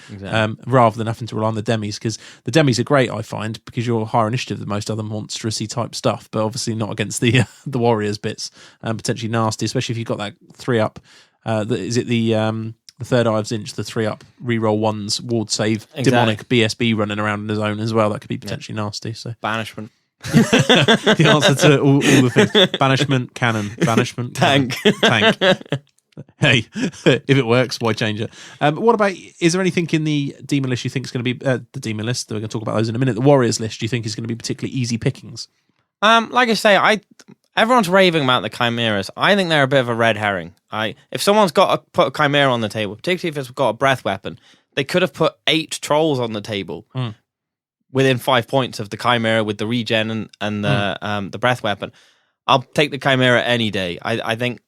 rather than having to rely on the demis, because the demis are great, I find, because you're higher initiative than most other monstrosity type stuff, but obviously not against the Warriors bits, potentially nasty, especially if you've got that 3-up. Is it the third Ives Inch, the 3-up reroll ones, ward save, demonic BSB running around in his own as well? That could be potentially nasty. So Banishment. The answer to all the things: banishment, cannon, banishment, tank. Tank. Hey, if it works, why change it? What about, is there anything in the demon list you think is going to be the demon list? We're going to talk about those in a minute. The Warriors list, do you think is going to be particularly easy pickings? Like I say, everyone's raving about the Chimeras. I think they're a bit of a red herring. If someone's got to put a Chimera on the table, particularly if it's got a breath weapon, they could have put 8 trolls on the table within 5 points of the Chimera with the regen and the breath weapon. I'll take the Chimera any day. I think,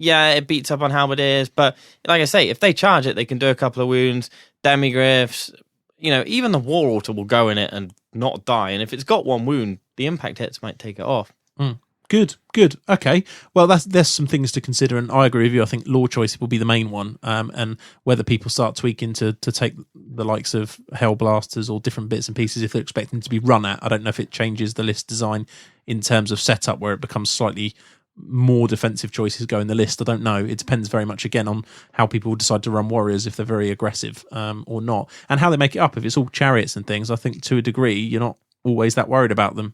it beats up on halberdiers, but like I say, if they charge it, they can do a couple of wounds, demigriffs, even the War Altar will go in it and not die. And if it's got 1 wound, the impact hits might take it off. Good. Okay. Well, there's some things to consider, and I agree with you. I think Lord Choice will be the main one, and whether people start tweaking to take the likes of Hell Blasters or different bits and pieces if they're expecting to be run at. I don't know if it changes the list design in terms of setup where it becomes slightly more defensive choices go in the list. I don't know. It depends very much, again, on how people decide to run Warriors, if they're very aggressive or not, and how they make it up. If it's all chariots and things, I think to a degree you're not always that worried about them.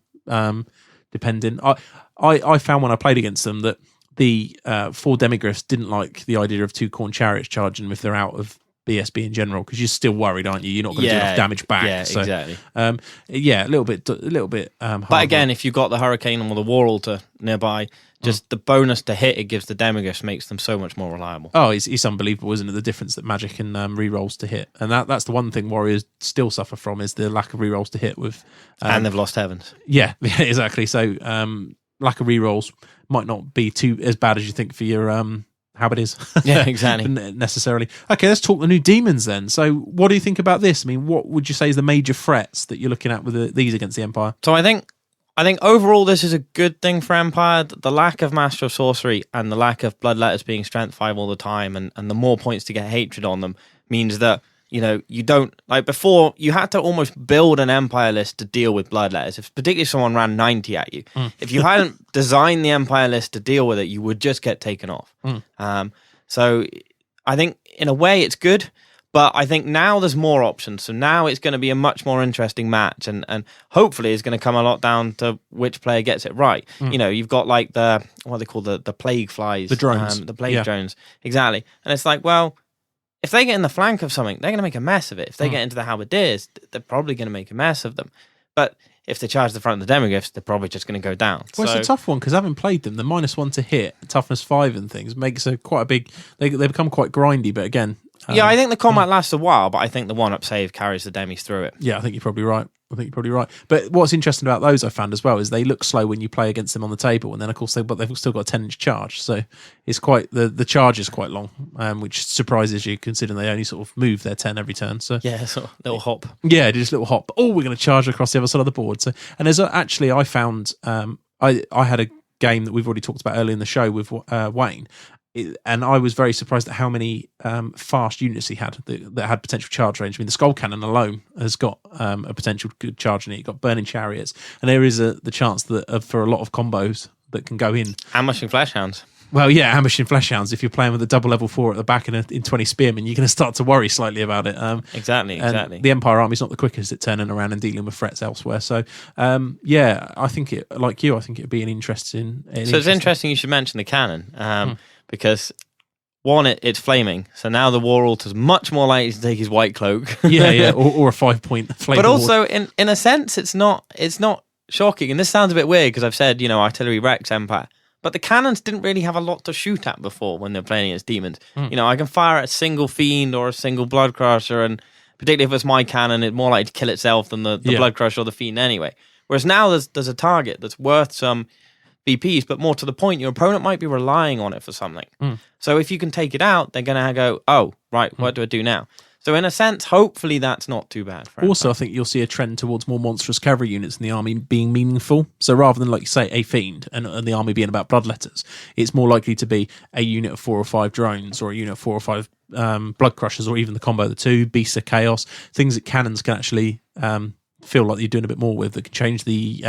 Depending, I found when I played against them that the 4 demigriffs didn't like the idea of 2 Khorne chariots charging them if they're out of BSB in general, because you're still worried, aren't you? You're not going to do enough damage back. Yeah, so, exactly. A little bit. But again, if you've got the Hurricane or the War Altar nearby, just the bonus to hit it gives the demigriffs makes them so much more reliable. Oh, it's unbelievable, isn't it? The difference that Magic and rerolls to hit, and that's the one thing Warriors still suffer from, is the lack of rerolls to hit with. And they've lost Heavens. Yeah, exactly. So lack of rerolls might not be too as bad as you think for your how it is. Yeah, exactly. Necessarily. Okay, let's talk the new demons then. So what do you think about this? I mean, what would you say is the major threats that you're looking at with these against the Empire? So I think overall this is a good thing for Empire. The lack of Master of Sorcery and the lack of Bloodletters being strength 5 all the time, and the more points to get hatred on them means that, you don't, like before, you had to almost build an Empire list to deal with Bloodletters, particularly if someone ran 90 at you. If you hadn't designed the Empire list to deal with it, you would just get taken off. So I think in a way it's good, but I think now there's more options. So now it's going to be a much more interesting match, and hopefully it's going to come a lot down to which player gets it right. You've got like what they call the plague flies. The drones. The plague drones. Exactly. And it's like, well, if they get in the flank of something, they're going to make a mess of it. If they get into the halberdiers, they're probably going to make a mess of them. But if they charge the front of the demigriffs, they're probably just going to go down. Well, it's a tough one, because having played them, the -1 to hit, toughness 5 and things makes quite a big. They become quite grindy, but again. I think the combat lasts a while, but I think the 1-up save carries the demis through it. Yeah, I think you're probably right. But what's interesting about those, I found as well, is they look slow when you play against them on the table, and then of course they've still got a 10-inch charge, so it's quite the charge is quite long, which surprises you considering they only sort of move their 10 every turn. So yeah, sort of little hop. Yeah, just a little hop. Oh, we're going to charge across the other side of the board. So, and there's actually, I found I had a game that we've already talked about earlier in the show with Wayne. And I was very surprised at how many fast units he had that had potential charge range. I mean, the Skull Cannon alone has got a potential good charge in it. You've got Burning Chariots, and there is the chance that for a lot of combos that can go in. Ambushing Fleshhounds. Well, yeah, ambushing fleshhounds. If you're playing with a double level 4 at the back and in 20 spearmen, you're going to start to worry slightly about it. Exactly. The Empire army's not the quickest at turning around and dealing with threats elsewhere. So, I think it, like you, I think it'd be an interesting. So it's interesting you should mention the cannon because. One, it's flaming, so now the War Altar's much more likely to take his white cloak. yeah, or a 5-point flame. But also, in a sense, it's not shocking. And this sounds a bit weird because I've said, artillery wrecks Empire, but the cannons didn't really have a lot to shoot at before when they're playing against demons. I can fire at a single fiend or a single blood crusher, and particularly if it's my cannon, it's more likely to kill itself than the blood crusher or the fiend anyway. Whereas now there's a target that's worth some VPs, but more to the point, your opponent might be relying on it for something. So if you can take it out, they're going to go, oh, right, what do I do now? So in a sense, hopefully that's not too bad. Also, I think you'll see a trend towards more monstrous cavalry units in the army being meaningful. So rather than, like you say, a fiend and the army being about bloodletters, it's more likely to be a unit of 4 or 5 drones or a unit of 4 or 5 blood crushers, or even the combo of the 2, beasts of chaos, things that cannons can actually feel like you're doing a bit more with, that can change the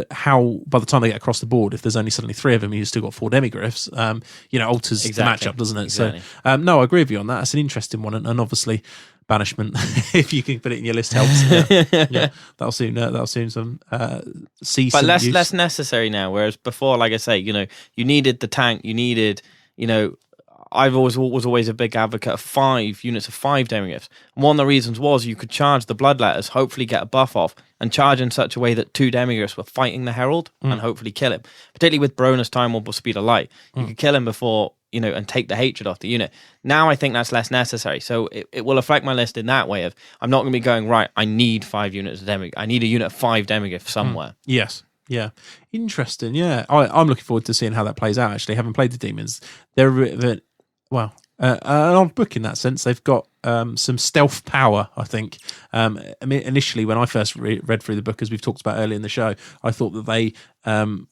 how by the time they get across the board, if there's only suddenly 3 of them, you've still got 4 demigriffs, alters the matchup, doesn't it? Exactly. So no, I agree with you on that. That's an interesting one, and obviously banishment, if you can put it in your list, helps. That'll soon some see but some less use. less necessary now, whereas before, like I say, you needed the tank, you needed I was always a big advocate of 5 units of 5 demiglyphs. And one of the reasons was you could charge the bloodletters, hopefully get a buff off, and charge in such a way that 2 demiglyphs were fighting the herald and hopefully kill him. Particularly with Bronus Time Orb or Speed of Light, you could kill him before and take the hatred off the unit. Now I think that's less necessary, so it will affect my list in that way. Of I'm not going to be going right. I need 5 units of demiglyph. I need a unit of 5 demiglyphs somewhere. Yes. Yeah, interesting. Yeah, I'm looking forward to seeing how that plays out. Actually, having played the demons, they're an odd book in that sense. They've got some stealth power, I think. Initially, when I first read through the book, as we've talked about earlier in the show, I thought that they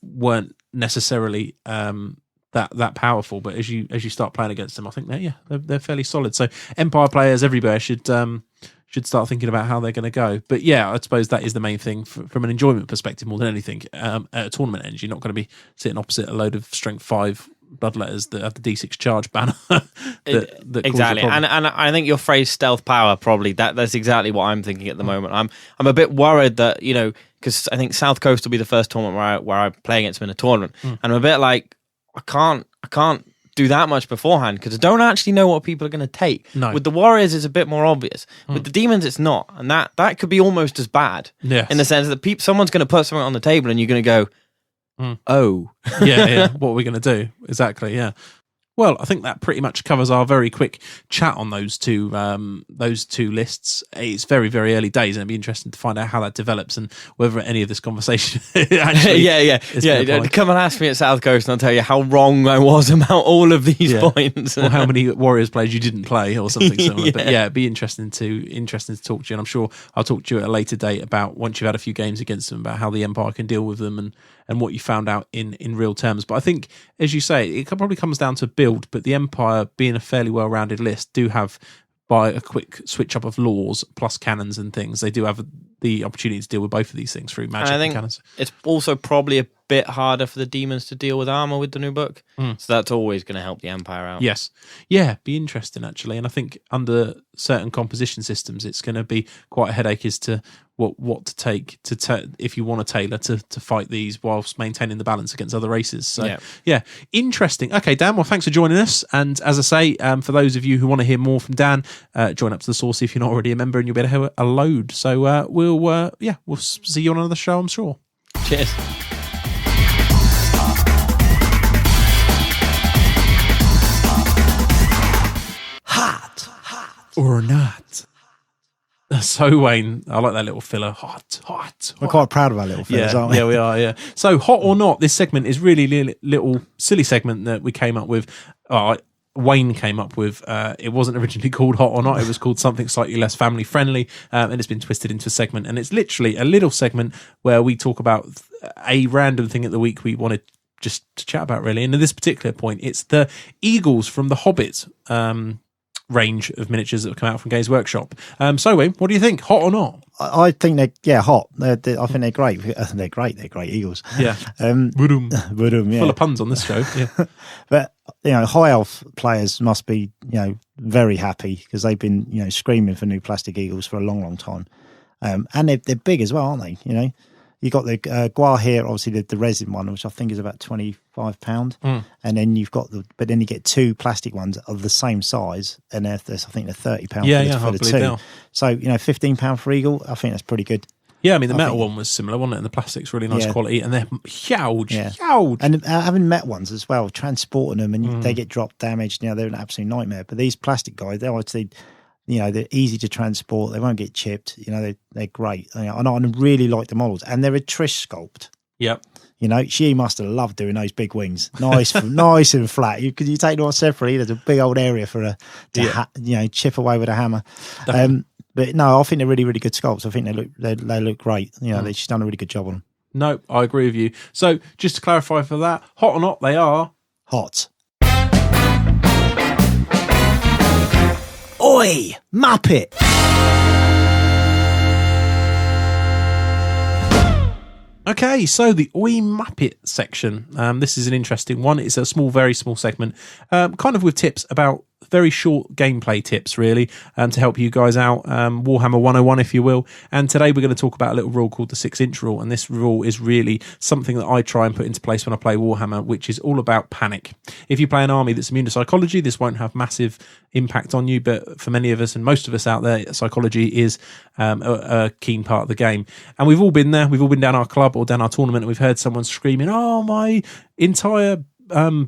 weren't necessarily that powerful. But as you start playing against them, I think they're fairly solid. So Empire players everywhere should start thinking about how they're going to go. But yeah, I suppose that is the main thing from an enjoyment perspective more than anything. At a tournament end, you're not going to be sitting opposite a load of strength 5 bloodletters that have the D6 charge banner. that exactly, and I think your phrase stealth power, probably that's exactly what I'm thinking at the moment. I'm a bit worried that because I think South Coast will be the first tournament where I play against them in a tournament, and I'm a bit like I can't do that much beforehand because I don't actually know what people are going to take. No. With the Warriors, it's a bit more obvious. With the Demons, it's not, and that could be almost as bad. Yes. In the sense that someone's going to put something on the table and you're going to go, oh. yeah. What are we going to do? Exactly, yeah. Well, I think that pretty much covers our very quick chat on those two lists. It's very, very early days, and it'd be interesting to find out how that develops and whether any of this conversation actually yeah. Come and ask me at South Coast, and I'll tell you how wrong I was about all of these points, or how many Warriors players you didn't play, or something similar. But yeah, it'd be interesting to talk to you, and I'm sure I'll talk to you at a later date about once you've had a few games against them, about how the Empire can deal with them and what you found out in real terms. But I think, as you say, it probably comes down to build, but the Empire, being a fairly well-rounded list, do have, by a quick switch up of laws plus cannons and things, they do have the opportunity to deal with both of these things through magic and cannons. It's also probably a bit harder for the demons to deal with armor with the new book, so that's always going to help the Empire out. Yes, yeah, be interesting actually, and I think under certain composition systems, it's going to be quite a headache as to what to take if you want to tailor to fight these whilst maintaining the balance against other races. So yeah, interesting. Okay, Dan, well, thanks for joining us. And as I say, for those of you who want to hear more from Dan, join up to the Saucy if you're not already a member, and you'll be able to have a load. So we'll see you on another show, I'm sure. Cheers. Hot or not? So Wayne, I like that little filler. Hot. We're quite proud of our little fillers, aren't we? Yeah, we are. Yeah. So hot or not? This segment is really little silly segment that we came up with. Wayne came up with. It wasn't originally called Hot or Not. It was called something slightly less family friendly, and it's been twisted into a segment. And it's literally a little segment where we talk about a random thing of the week we wanted just to chat about, really. And at this particular point, it's the Eagles from The Hobbit. range of miniatures that have come out from Games Workshop. So, Wayne, what do you think? Hot or not? I think they're hot. I think they're great. They're great. They're great eagles. Yeah. Boodum, yeah. Full of puns on this show. Yeah. But high elf players must be very happy because they've been screaming for new plastic eagles for a long, long time. And they're big as well, aren't they? You got the Guar here, obviously the resin one, which I think is about £25, and then you've got but then you get 2 plastic ones of the same size, and I think they're £30 for the 2. So £15 for eagle, I think that's pretty good. Yeah, I mean the metal one was similar, wasn't it? And the plastic's really nice quality, and they're huge, huge. And having met ones as well, transporting them, and they get dropped, damaged. They're an absolute nightmare. But these plastic guys, they're obviously. They're easy to transport. They won't get chipped. They're great. And I really like the models. And they're a Trish sculpt. Yep. She must have loved doing those big wings. Nice, nice and flat. Because you take them on separately, there's a big old area for her to chip away with a hammer. But no, I think they're really, really good sculpts. I think they look great. She's done a really good job on them. No, I agree with you. So just to clarify for that, hot or not, they are hot. Oi, Muppet! Okay, so the Oi Muppet section. This is an interesting one. It's a very small segment, kind of with tips about very short gameplay tips, really, to help you guys out. Warhammer 101, if you will. And today we're going to talk about a little rule called the 6-inch rule. And this rule is really something that I try and put into place when I play Warhammer, which is all about panic. If you play an army that's immune to psychology, this won't have massive impact on you. But for many of us and most of us out there, psychology is a keen part of the game. And we've all been there. We've all been down our club or down our tournament, and we've heard someone screaming, "Oh, my entire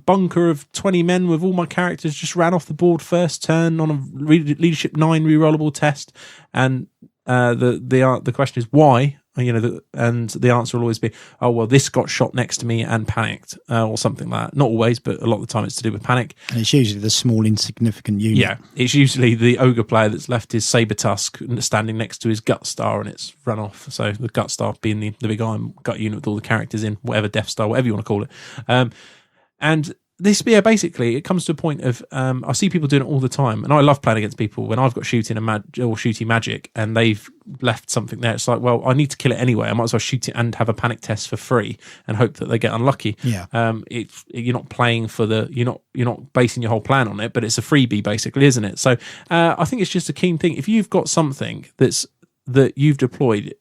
bunker of 20 men with all my characters just ran off the board first turn on a leadership 9 rerollable test," and the question is why, and the answer will always be, "Oh well, this got shot next to me and panicked," or something like that. Not always, but a lot of the time it's to do with panic. And it's usually the small insignificant unit. Yeah, it's usually the ogre player that's left his saber tusk standing next to his gut star and it's run off. So the gut star being the big iron gut unit with all the characters in, whatever Death Star, whatever you want to call it. And this, basically, it comes to a point of, I see people doing it all the time, and I love playing against people when I've got shooting or shooty magic, and they've left something there. It's like, well, I need to kill it anyway. I might as well shoot it and have a panic test for free and hope that they get unlucky. Yeah. You're not playing for you're not basing your whole plan on it, but it's a freebie, basically, isn't it? So I think it's just a keen thing. If you've got something that you've deployed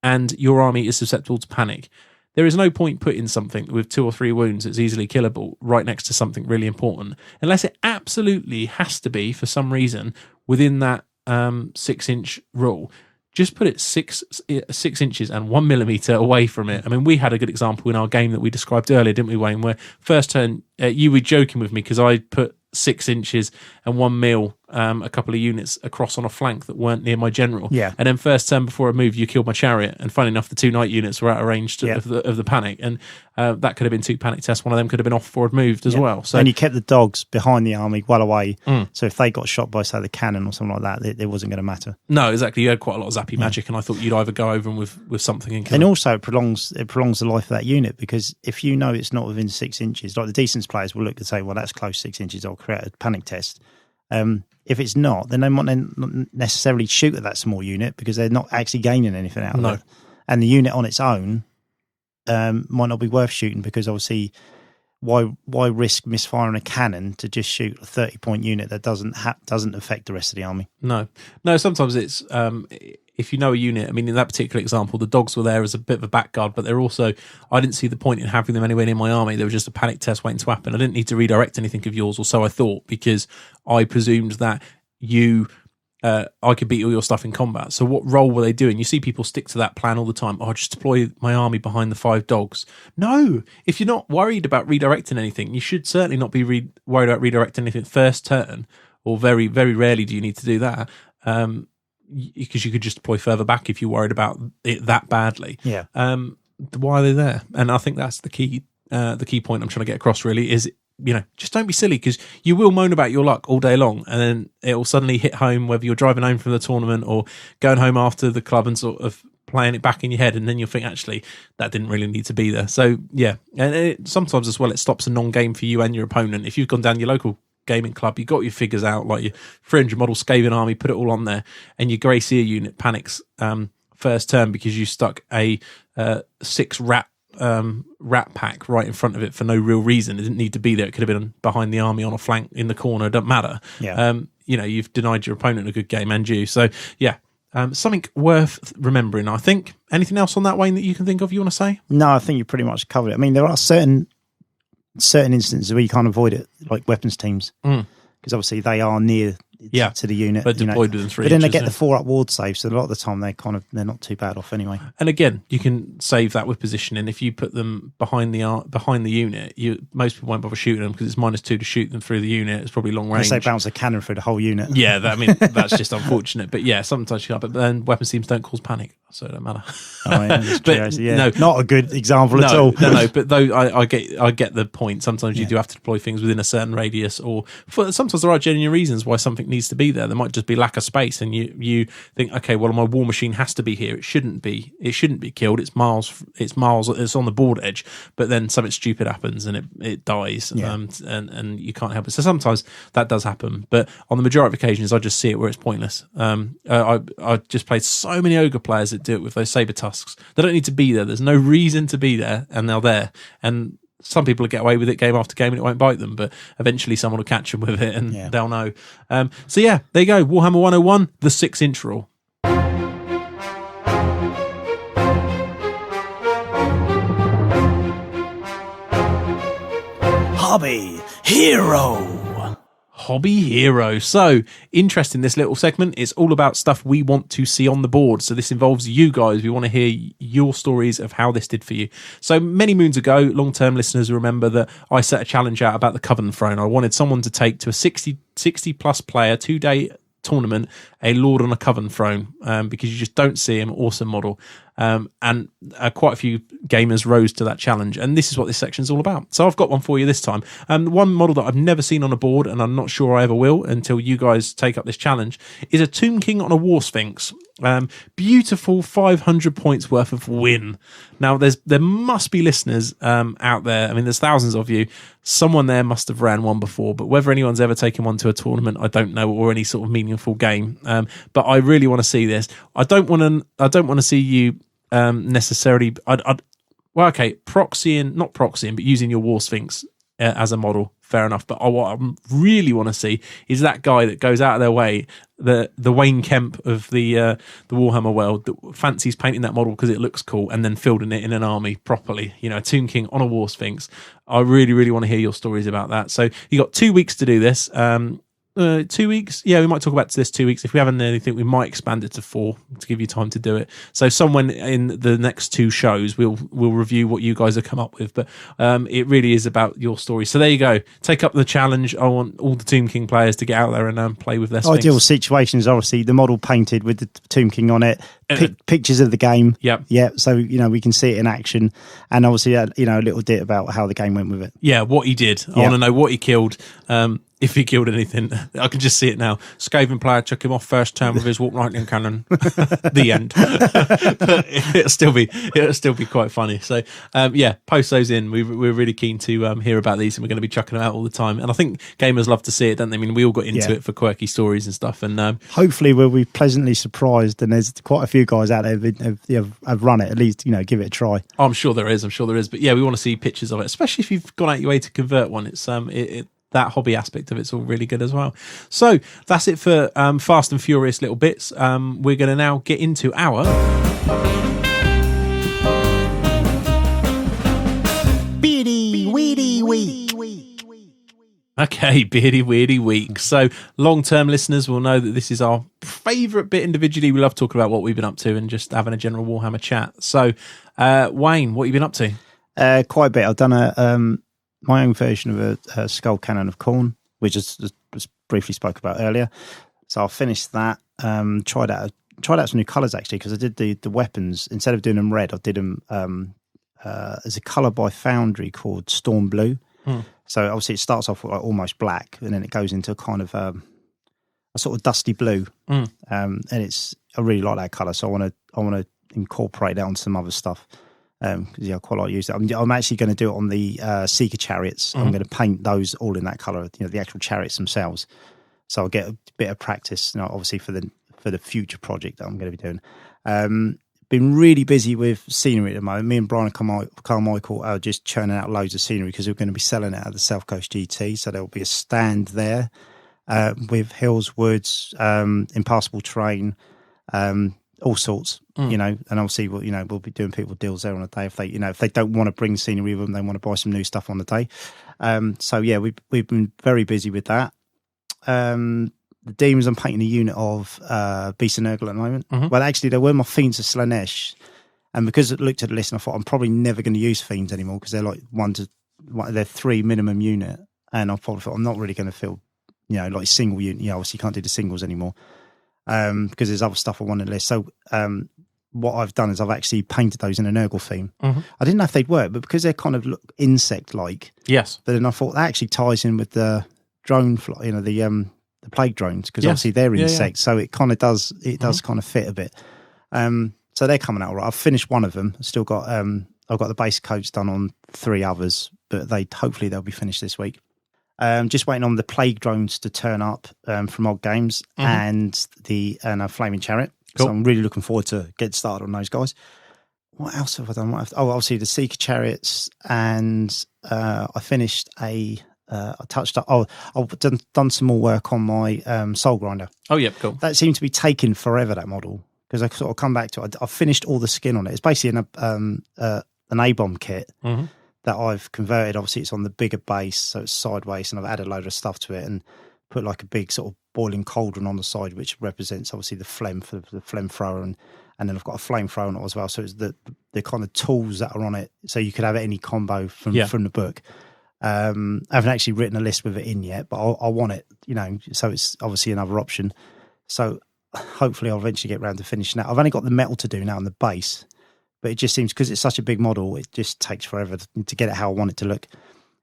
and your army is susceptible to panic, there is no point putting something with 2 or 3 wounds that's easily killable right next to something really important, unless it absolutely has to be, for some reason, within that 6-inch rule. Just put it 6 inches and 1 millimeter away from it. I mean, we had a good example in our game that we described earlier, didn't we, Wayne? Where first turn, you were joking with me because I put 6 inches and 1 mil, a couple of units across on a flank that weren't near my general. Yeah. And then first turn before I moved, you killed my chariot. And funny enough, the 2 knight units were out of range of the panic. And that could have been 2 panic tests. One of them could have been off before I'd moved as well. So, and you kept the dogs behind the army well away. So if they got shot by, say, the cannon or something like that, it wasn't going to matter. No, exactly. You had quite a lot of zappy magic, and I thought you'd either go over them with something and kill and them. Also it prolongs the life of that unit, because if you know it's not within 6 inches, like the decent players will look and say, well, that's close 6 inches, I'll create a panic test. If it's not, then they might not necessarily shoot at that small unit because they're not actually gaining anything out of it. And the unit on its own might not be worth shooting, because obviously why risk misfiring a cannon to just shoot a 30-point unit that doesn't affect the rest of the army? No, sometimes it's if you know a unit. I mean, in that particular example, the dogs were there as a bit of a back guard, but they're also, I didn't see the point in having them anywhere near my army. There was just a panic test waiting to happen. I didn't need to redirect anything of yours, or so I thought, because I presumed that I could beat all your stuff in combat. So what role were they doing? You see people stick to that plan all the time. Oh, just deploy my army behind the 5 dogs. No, if you're not worried about redirecting anything, you should certainly not be worried about redirecting anything first turn, or very, very rarely do you need to do that. Because you could just deploy further back if you're worried about it that badly. Yeah. Why are they there? And I think that's the key point I'm trying to get across, really, is, just don't be silly, because you will moan about your luck all day long, and then it will suddenly hit home, whether you're driving home from the tournament or going home after the club and sort of playing it back in your head, and then you'll think, actually, that didn't really need to be there. So, yeah. And sometimes as well, it stops a non-game for you and your opponent. If you've gone down your local gaming club, you got your figures out, like your 300 model Skaven army, put it all on there, and your Grey Seer unit panics first turn because you stuck a 6 rat pack right in front of it for no real reason. It didn't need to be there. It could have been behind the army on a flank in the corner. It doesn't matter. Yeah. You've denied your opponent a good game, and you. So yeah, something worth remembering, I think. Anything else on that, Wayne, that you can think of you want to say? No, I think you pretty much covered it. I mean, there are certain instances where you can't avoid it, like weapons teams, because obviously they are near to the unit. They're deployed within 3 but then inches, they get the 4-up ward save, so a lot of the time they're not too bad off anyway. And again, you can save that with positioning. If you put them behind the unit, most people won't bother shooting them because it's -2 to shoot them through the unit. It's probably long range. Unless they bounce a cannon through the whole unit. Yeah, that's just unfortunate. But yeah, sometimes you can't. But then weapons teams don't cause panic, so it don't matter. No, not a good example at all. No. But though I get the point. Sometimes you do have to deploy things within a certain radius, or sometimes there are genuine reasons why something needs to be there. There might just be lack of space, and you think, okay, well, my war machine has to be here. It shouldn't be killed. It's miles. It's on the board edge. But then something stupid happens and it dies, and you can't help it. So sometimes that does happen. But on the majority of occasions, I just see it where it's pointless. I just played so many ogre players that do it with those saber tusks. They don't need to be there. There's no reason to be there, and they're there. And some people will get away with it game after game and it won't bite them, but eventually someone will catch them with it and they'll know. So yeah, there you go. Warhammer 101, the 6-inch rule. Hobby Hero. Hobby Hero. So, interesting, this little segment. It's all about stuff we want to see on the board. So this involves you guys. We want to hear your stories of how this did for you. So many moons ago, long-term listeners remember that I set a challenge out about the Coven Throne. I wanted someone to take to a 60 plus player 2-day tournament a Lord on a Coven Throne, because you just don't see him. Awesome model. And quite a few gamers rose to that challenge, and this is what this section is all about. So I've got one for you this time. One model that I've never seen on a board, and I'm not sure I ever will until you guys take up this challenge, is a Tomb King on a War Sphinx. Beautiful 500 points worth of win. Now there must be listeners out there. I mean, there's thousands of you. Someone there must have ran one before, but whether anyone's ever taken one to a tournament, I don't know, or any sort of meaningful game. But I really want to see this. I don't want to see you necessarily. Not proxying, but using your War Sphinx as a model. Fair enough. But what I really want to see is that guy that goes out of their way, the Wayne Kemp of the Warhammer world, that fancies painting that model because it looks cool and then fielding it in an army properly. A Tomb King on a War Sphinx. I really, really want to hear your stories about that. So you got 2 weeks to do this. 2 weeks. Yeah, we might talk about this 2 weeks. If we haven't done anything, we might expand it to 4 to give you time to do it. So someone in the next 2 shows, we'll review what you guys have come up with. But it really is about your story. So there you go. Take up the challenge. I want all the Tomb King players to get out there and play with their Sphinx. Ideal situation is obviously the model painted with the Tomb King on it. Pictures of the game. Yep. Yeah. So we can see it in action, and obviously a little bit about how the game went with it. Yeah, what he did. I want to know what he killed. If he killed anything. I can just see it now. Skaven player took him off first turn with his warp lightning cannon. The end. But it'll still be quite funny. So post those in. We're really keen to hear about these, and we're going to be chucking them out all the time. And I think gamers love to see it, don't they? I mean, we all got into it for quirky stories and stuff. And hopefully we'll be pleasantly surprised. And there's quite a few guys out there that have run it. At least give it a try. I'm sure there is. But yeah, we want to see pictures of it, especially if you've gone out your way to convert one. It's that hobby aspect of it's all really good as well. So that's it for Fast and Furious little bits. We're going to now get into our Beardy Weedy Week. Okay, Beardy Weirdy Week. So long-term listeners will know that this is our favourite bit individually. We love talking about what we've been up to and just having a general Warhammer chat. So Wayne, what have you been up to? Quite a bit. I've done my own version of a Skull Cannon of Khorne, which I just briefly spoke about earlier. So I finished that. Tried out some new colours actually, because I did the weapons, instead of doing them red, I did them as a colour by Foundry called Storm Blue. So obviously it starts off with almost black, and then it goes into kind of a sort of dusty blue. And I really like that colour, so I want to incorporate that on some other stuff. because I quite like to use it. I'm actually going to do it on the Seeker chariots. I'm going to paint those all in that colour, the actual chariots themselves. So I'll get a bit of practice, obviously for the future project that I'm going to be doing. Been really busy with scenery at the moment. Me and Brian Carmichael are just churning out loads of scenery because we're going to be selling it at the South Coast GT. So there'll be a stand there with hills, woods, impassable terrain, all sorts, and obviously we'll be doing people deals there on a day if they don't want to bring scenery with them, they want to buy some new stuff on the day. So yeah, we've been very busy with that. The demons, I'm painting a unit of Beast and Nurgle at the moment. Well, actually, there were my Fiends of Slaanesh, and because I looked at the list and I thought I'm probably never going to use Fiends anymore because they're like they're 3 minimum unit, and I probably thought I'm not really going to feel, like single unit. Obviously you can't do the singles anymore because there's other stuff I want on the list. So what I've done is I've actually painted those in a Nurgle theme. I didn't know if they'd work, but because they're kind of look insect-like, yes. But then I thought that actually ties in with the drone fly, the plague drones, because obviously they're insects, so it kind of does kind of fit a bit. So they're coming out all right. I've finished one of them. I've still got I've got the base coats done on 3 others, but hopefully they'll be finished this week. Just waiting on the plague drones to turn up from Odd Games and a flaming chariot. Cool. So I'm really looking forward to get started on those guys. What else have I done? Obviously the Seeker chariots, and I finished I touched up. I've done some more work on my Soul Grinder. Oh, yeah, cool. That seemed to be taking forever, that model, because I sort of come back to it. I've finished all the skin on it. It's basically an A-bomb kit that I've converted. Obviously, it's on the bigger base, so it's sideways, and I've added a load of stuff to it and put like a big sort of boiling cauldron on the side, which represents obviously the phlegm for the flamethrower, and then I've got a flamethrower on it as well. So it's the kind of tools that are on it, so you could have any combo from the book. I haven't actually written a list with it in yet, but I want it, so it's obviously another option. So hopefully I'll eventually get around to finishing that. I've only got the metal to do now on the base, but it just seems, because it's such a big model, it just takes forever to get it how I want it to look.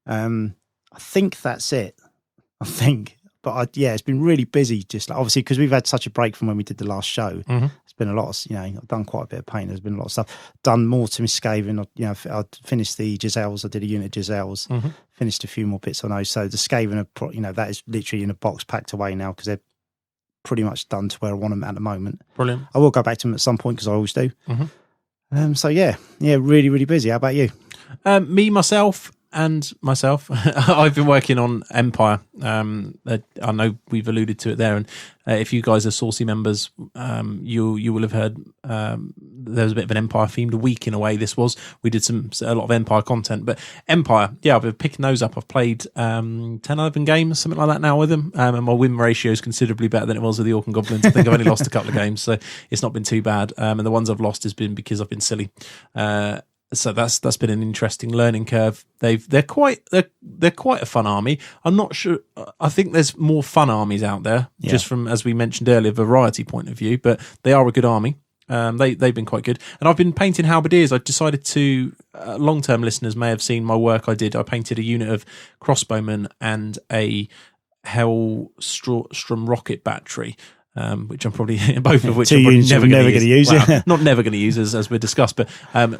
I think that's it. But it's been really busy, just obviously because we've had such a break from when we did the last show. It's been a lot of, I've done quite a bit of paint. There's been a lot of stuff. Done more to Miscaven. I finished the Giselles. I did a unit of Giselles. Finished a few more bits on those. So the Skaven, that is literally in a box packed away now because they're pretty much done to where I want them at the moment. Brilliant. I will go back to them at some point because I always do. So really, really busy. How about you? Myself, I've been working on Empire. I know we've alluded to it there, and if you guys are Saucy members, you will have heard there was a bit of an Empire themed week in a way. This was, we did a lot of Empire content, but Empire, I've been picking those up. I've played 10, 11 games, something like that now with them, and my win ratio is considerably better than it was with the Orc and Goblins. I think I've only lost a couple of games, so it's not been too bad. And the ones I've lost has been because I've been silly. So that's been an interesting learning curve. They're quite a fun army. I'm not sure. I think there's more fun armies out there, just from, as we mentioned earlier, variety point of view. But they are a good army. They've been quite good. And I've been painting halberdiers. I decided to. Long-term listeners may have seen my work. I painted a unit of crossbowmen and a Hellstrom rocket battery. Which I'm probably both of which I'm probably never going to use. Not never going to use as we discussed, but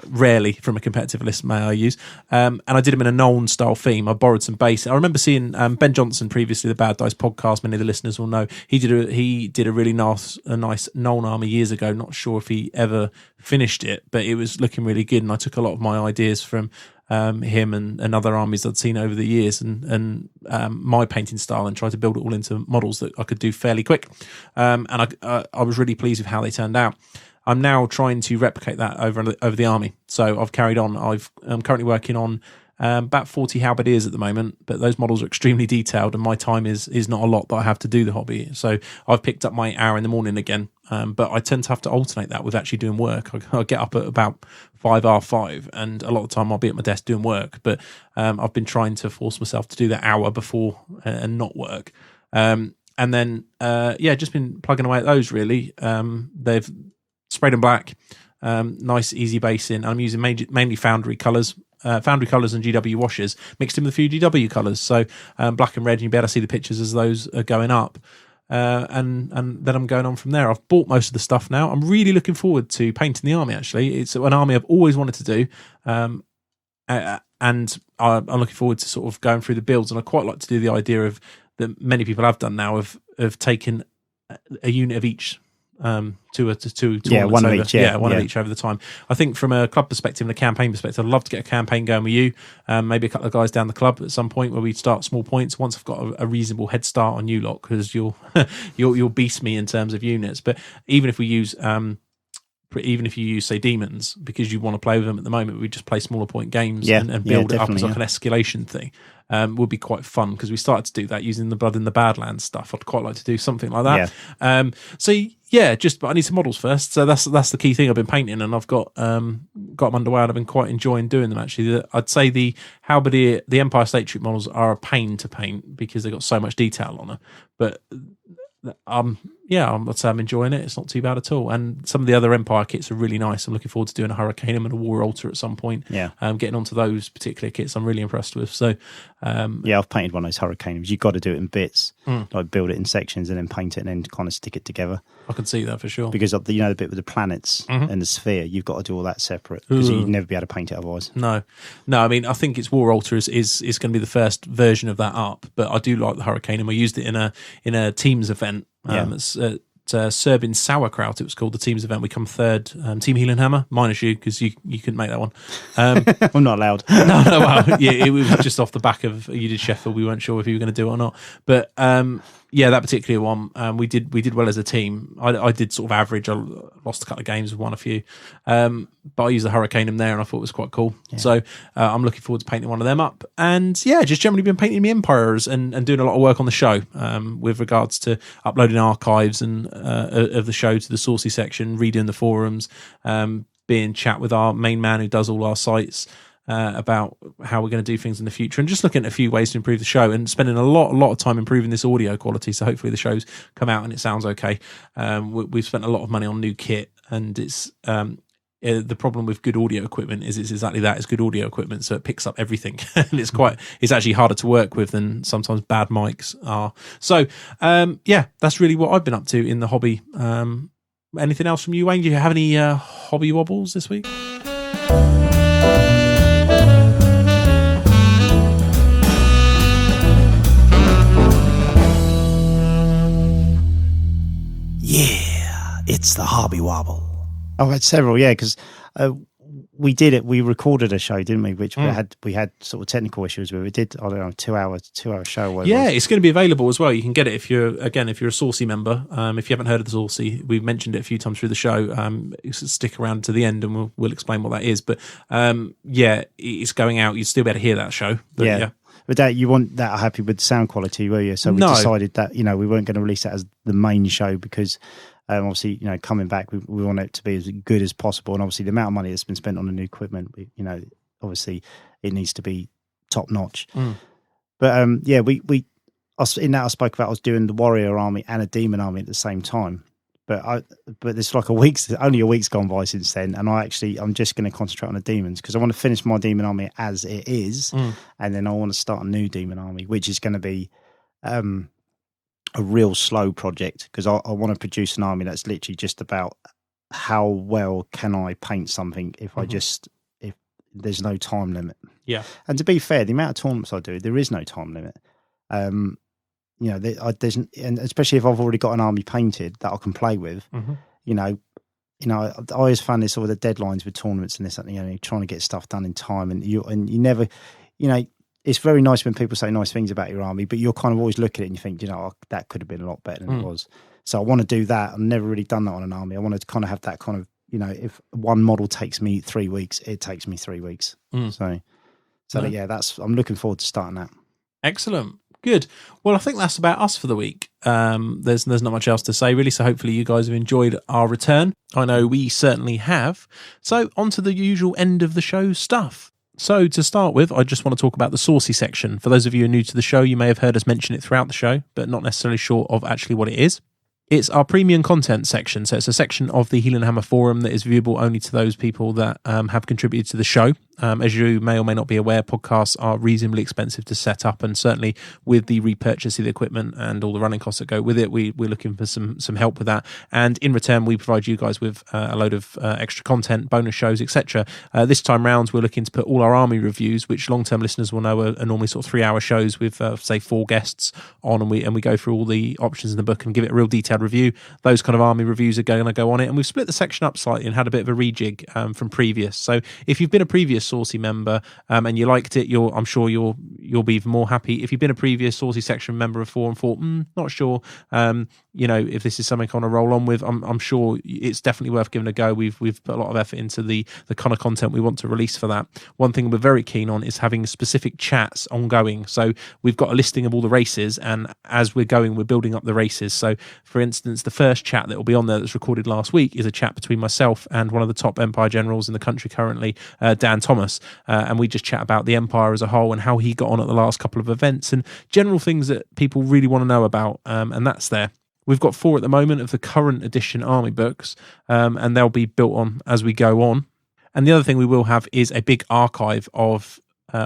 rarely from a competitive list may I use. And I did them in a Nuln style theme. I borrowed some base. I remember seeing Ben Johnson previously, the Bad Dice podcast. Many of the listeners will know he did a really nice Nuln army years ago. Not sure if he ever finished it, but it was looking really good. And I took a lot of my ideas from him and other armies I'd seen over the years, and my painting style, and tried to build it all into models that I could do fairly quick. And I was really pleased with how they turned out. I'm now trying to replicate that over the army. So I've carried on. I'm currently working on about 40 halberdiers at the moment, but those models are extremely detailed, and my time is not a lot that I have to do the hobby. So I've picked up my hour in the morning again, but I tend to have to alternate that with actually doing work. I get up at about 5:05, and a lot of the time I'll be at my desk doing work, but I've been trying to force myself to do that hour before and not work. And then just been plugging away at those really. They've sprayed them black, nice easy basing. I'm using mainly Foundry colours. Foundry colours and GW washes mixed in with a few GW colours, so black and red, and you'll be able to see the pictures as those are going up. and then I'm going on from there. I've bought most of the stuff now. I'm really looking forward to painting the army, actually. It's an army I've always wanted to do, and I'm looking forward to sort of going through the builds, and I quite like to do the idea of that many people have done now of taking a unit of each two one of each, of each over the time. I think from a club perspective and a campaign perspective, I'd love to get a campaign going with you, maybe a couple of guys down the club at some point where we start small points once I've got a reasonable head start on you lot, because you'll beast me in terms of units. But even if we use even if you use, say, demons, because you want to play with them at the moment, we just play smaller point games and build it up as like an escalation thing. Would be quite fun, because we started to do that using the Blood in the Badlands stuff. I'd quite like to do something like that. But I need some models first. So that's the key thing I've been painting, and I've got them underway, and I've been quite enjoying doing them, actually. I'd say the Halberdier, the Empire State Troop models are a pain to paint because they've got so much detail on them. But I'd say I'm enjoying it. It's not too bad at all. And some of the other Empire kits are really nice. I'm looking forward to doing a Hurricaneum and a War Altar at some point. Getting onto those particular kits I'm really impressed with. So I've painted one of those Hurricaneums. You've got to do it in bits, like build it in sections and then paint it and then kind of stick it together. I can see that for sure. Because of the bit with the planets and the sphere, you've got to do all that separate, because you'd never be able to paint it otherwise. No. I mean, I think it's War Altar is going to be the first version of that up, but I do like the Hurricaneum. I used it in a Teams event. It's Serbin Sauerkraut, it was called, the Teams event. We come third, Team Heelanhammer, minus you, because you couldn't make that one. I'm not allowed. No, well, it was just off the back of, you did Sheffield, we weren't sure if you were going to do it or not. But that particular one, we did well as a team. I did sort of average. I lost a couple of games, won a few. But I used the Hurricaneum there, and I thought it was quite cool. Yeah. So I'm looking forward to painting one of them up. And just generally been painting the Empires and doing a lot of work on the show with regards to uploading archives and of the show to the Saucy section, redoing the forums, being in chat with our main man who does all our sites, about how we're going to do things in the future, and just looking at a few ways to improve the show, and spending a lot of time improving this audio quality. So hopefully the shows come out and it sounds okay. We've spent a lot of money on new kit, and it's the problem with good audio equipment is it's exactly that. It's good audio equipment, so it picks up everything, and it's actually harder to work with than sometimes bad mics are. So that's really what I've been up to in the hobby. Anything else from you, Wayne? Do you have any hobby wobbles this week? Yeah, it's the hobby wobble. I've had several, because we did it. We recorded a show, didn't we? Which we had sort of technical issues with. We did, I don't know, 2 hour show. It's going to be available as well. You can get it if you're a Saucy member. If you haven't heard of the Saucy, we've mentioned it a few times through the show. Stick around to the end, and we'll explain what that is. But it's going out. You'll still be able to hear that show. But, But that, you weren't that happy with the sound quality, were you? So we decided that we weren't going to release that as the main show, because obviously coming back, we want it to be as good as possible, and obviously the amount of money that's been spent on the new equipment, obviously it needs to be top notch. But I spoke about I was doing the warrior army and a demon army at the same time. But there's like only a week's gone by since then, and I'm just going to concentrate on the demons, because I want to finish my demon army as it is, and then I want to start a new demon army, which is going to be a real slow project, because I want to produce an army that's literally just about how well can I paint something if if there's no time limit. Yeah, and to be fair, the amount of tournaments I do, there is no time limit. And especially if I've already got an army painted that I can play with, I always find this all the deadlines with tournaments and this, trying to get stuff done in time, and you never, it's very nice when people say nice things about your army, but you're kind of always look at it and you think, that could have been a lot better than it was. So I want to do that. I've never really done that on an army. I want to kind of have that kind of, if one model takes me 3 weeks, it takes me 3 weeks. I'm looking forward to starting that. Excellent. Good. Well, I think that's about us for the week. There's not much else to say, really. So hopefully you guys have enjoyed our return. I know we certainly have. So on to the usual end of the show stuff. So to start with, I just want to talk about the Saucy section. For those of you who are new to the show, you may have heard us mention it throughout the show, but not necessarily sure of actually what it is. It's our premium content section. So it's a section of the Heelanhammer forum that is viewable only to those people that have contributed to the show. As you may or may not be aware, podcasts are reasonably expensive to set up, and certainly with the repurchase of the equipment and all the running costs that go with it, we're looking for some help with that. And in return, we provide you guys with a load of extra content, bonus shows, etc. This time round, we're looking to put all our army reviews, which long-term listeners will know are normally sort of 3-hour shows with, say, 4 guests on, and we go through all the options in the book and give it a real detailed review. Those kind of army reviews are going to go on it, and we've split the section up slightly and had a bit of a rejig from previous. So if you've been a previous Saucy member and you liked it, I'm sure you'll be even more happy. If you've been a previous Saucy section member before and thought, not sure, if this is something I want to roll on with, I'm sure it's definitely worth giving a go. We've put a lot of effort into the kind of content we want to release for that. One thing we're very keen on is having specific chats ongoing. So we've got a listing of all the races, and as we're going, we're building up the races. So for instance, the first chat that will be on there that's recorded last week is a chat between myself and one of the top Empire generals in the country currently, Dan Thomas, and we just chat about the Empire as a whole and how he got on at the last couple of events and general things that people really want to know about, and that's there. We've got 4 at the moment of the current edition army books, and they'll be built on as we go on. And the other thing we will have is a big archive of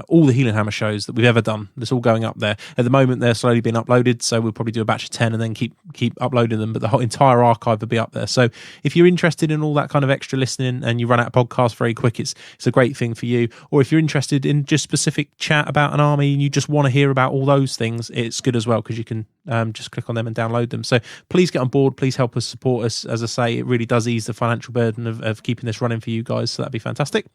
all the Heelanhammer shows that we've ever done. That's all going up there. At the moment, they're slowly being uploaded, so we'll probably do a batch of 10 and then keep uploading them, but the whole entire archive will be up there. So if you're interested in all that kind of extra listening and you run out of podcasts very quick, it's a great thing for you. Or if you're interested in just specific chat about an army and you just want to hear about all those things, it's good as well, because you can just click on them and download them. So please get on board. Please help us, support us. As I say, it really does ease the financial burden of keeping this running for you guys, so that'd be fantastic.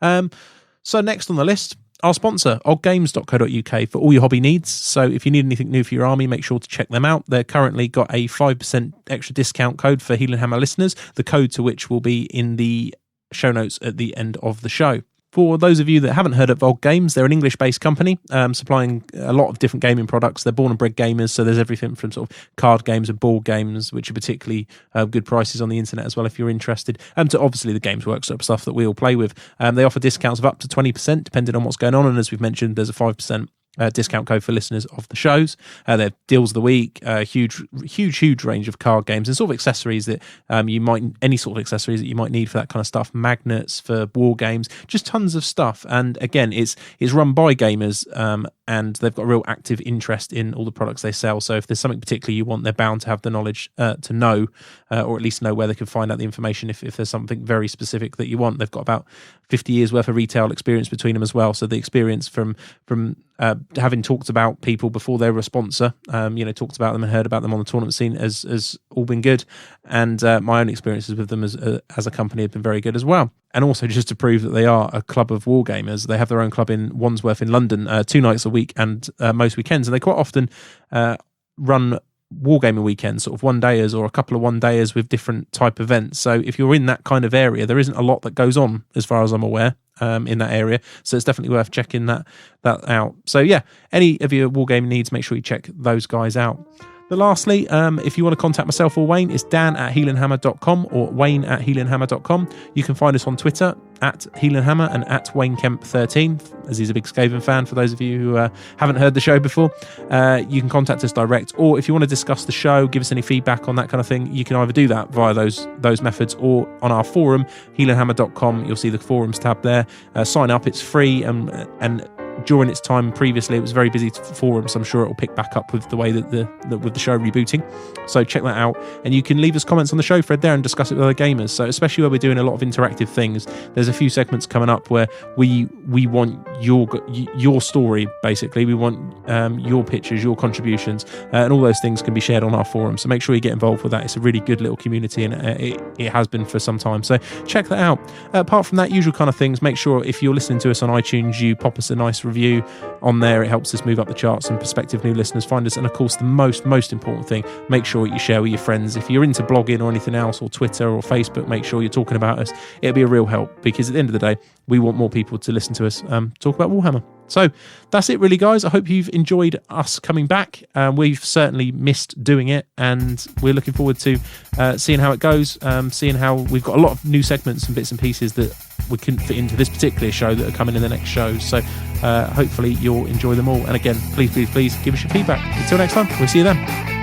So next on the list, our sponsor, oddgames.co.uk, for all your hobby needs. So if you need anything new for your army, make sure to check them out. They're currently got a 5% extra discount code for Heelanhammer listeners, the code to which will be in the show notes at the end of the show. For those of you that haven't heard of Odd Games, they're an English-based company supplying a lot of different gaming products. They're born and bred gamers, so there's everything from sort of card games and board games, which are particularly good prices on the internet as well if you're interested, to obviously the Games Workshop stuff that we all play with. They offer discounts of up to 20% depending on what's going on, and as we've mentioned, there's a 5% discount code for listeners of the shows. Their deals of the week, huge range of card games and sort of accessories that any sort of accessories that you might need for that kind of stuff, magnets for war games, just tons of stuff. And again, it's run by gamers, and they've got a real active interest in all the products they sell. So if there's something particular you want, they're bound to have the knowledge to know, or at least know where they can find out the information if there's something very specific that you want. They've got about 50 years worth of retail experience between them as well. So the experience from having talked about people before they were a sponsor, talked about them and heard about them on the tournament scene has all been good. And my own experiences with them as a company have been very good as well. And also just to prove that they are a club of wargamers, they have their own club in Wandsworth in London, 2 nights a week and most weekends. And they quite often run wargaming weekends, sort of one-dayers or a couple of one-dayers with different type events. So if you're in that kind of area, there isn't a lot that goes on as far as I'm aware in that area. So it's definitely worth checking that out. So yeah, any of your wargaming needs, make sure you check those guys out. But lastly, if you want to contact myself or Wayne, it's dan@heelanhammer.com or wayne@heelanhammer.com. You can find us on Twitter @Heelanhammer and @WayneKemp13, as he's a big Skaven fan, for those of you who haven't heard the show before. You can contact us direct, or if you want to discuss the show, give us any feedback on that kind of thing, you can either do that via those methods or on our forum, heelanhammer.com. You'll see the forums tab there. Sign up, it's free, and during its time previously, it was very busy forum, so I'm sure it will pick back up with the way that with the show rebooting. So check that out, and you can leave us comments on the show thread there and discuss it with other gamers. So especially where we're doing a lot of interactive things, there's a few segments coming up where we want your story, basically. We want your pictures, your contributions, and all those things can be shared on our forum. So make sure you get involved with that. It's a really good little community, and it has been for some time. So check that out. Apart from that, usual kind of things, make sure if you're listening to us on iTunes, you pop us a nice review on there. It helps us move up the charts and prospective new listeners find us. And of course, the most important thing, make sure you share with your friends. If you're into blogging or anything else, or Twitter or Facebook, make sure you're talking about us. It'll be a real help, because at the end of the day, we want more people to listen to us talk about Warhammer. So that's it really, guys. I hope you've enjoyed us coming back. We've certainly missed doing it, and we're looking forward to seeing how it goes, seeing how we've got a lot of new segments and bits and pieces that we couldn't fit into this particular show that are coming in the next shows. So hopefully you'll enjoy them all. And again, please give us your feedback. Until next time, we'll see you then.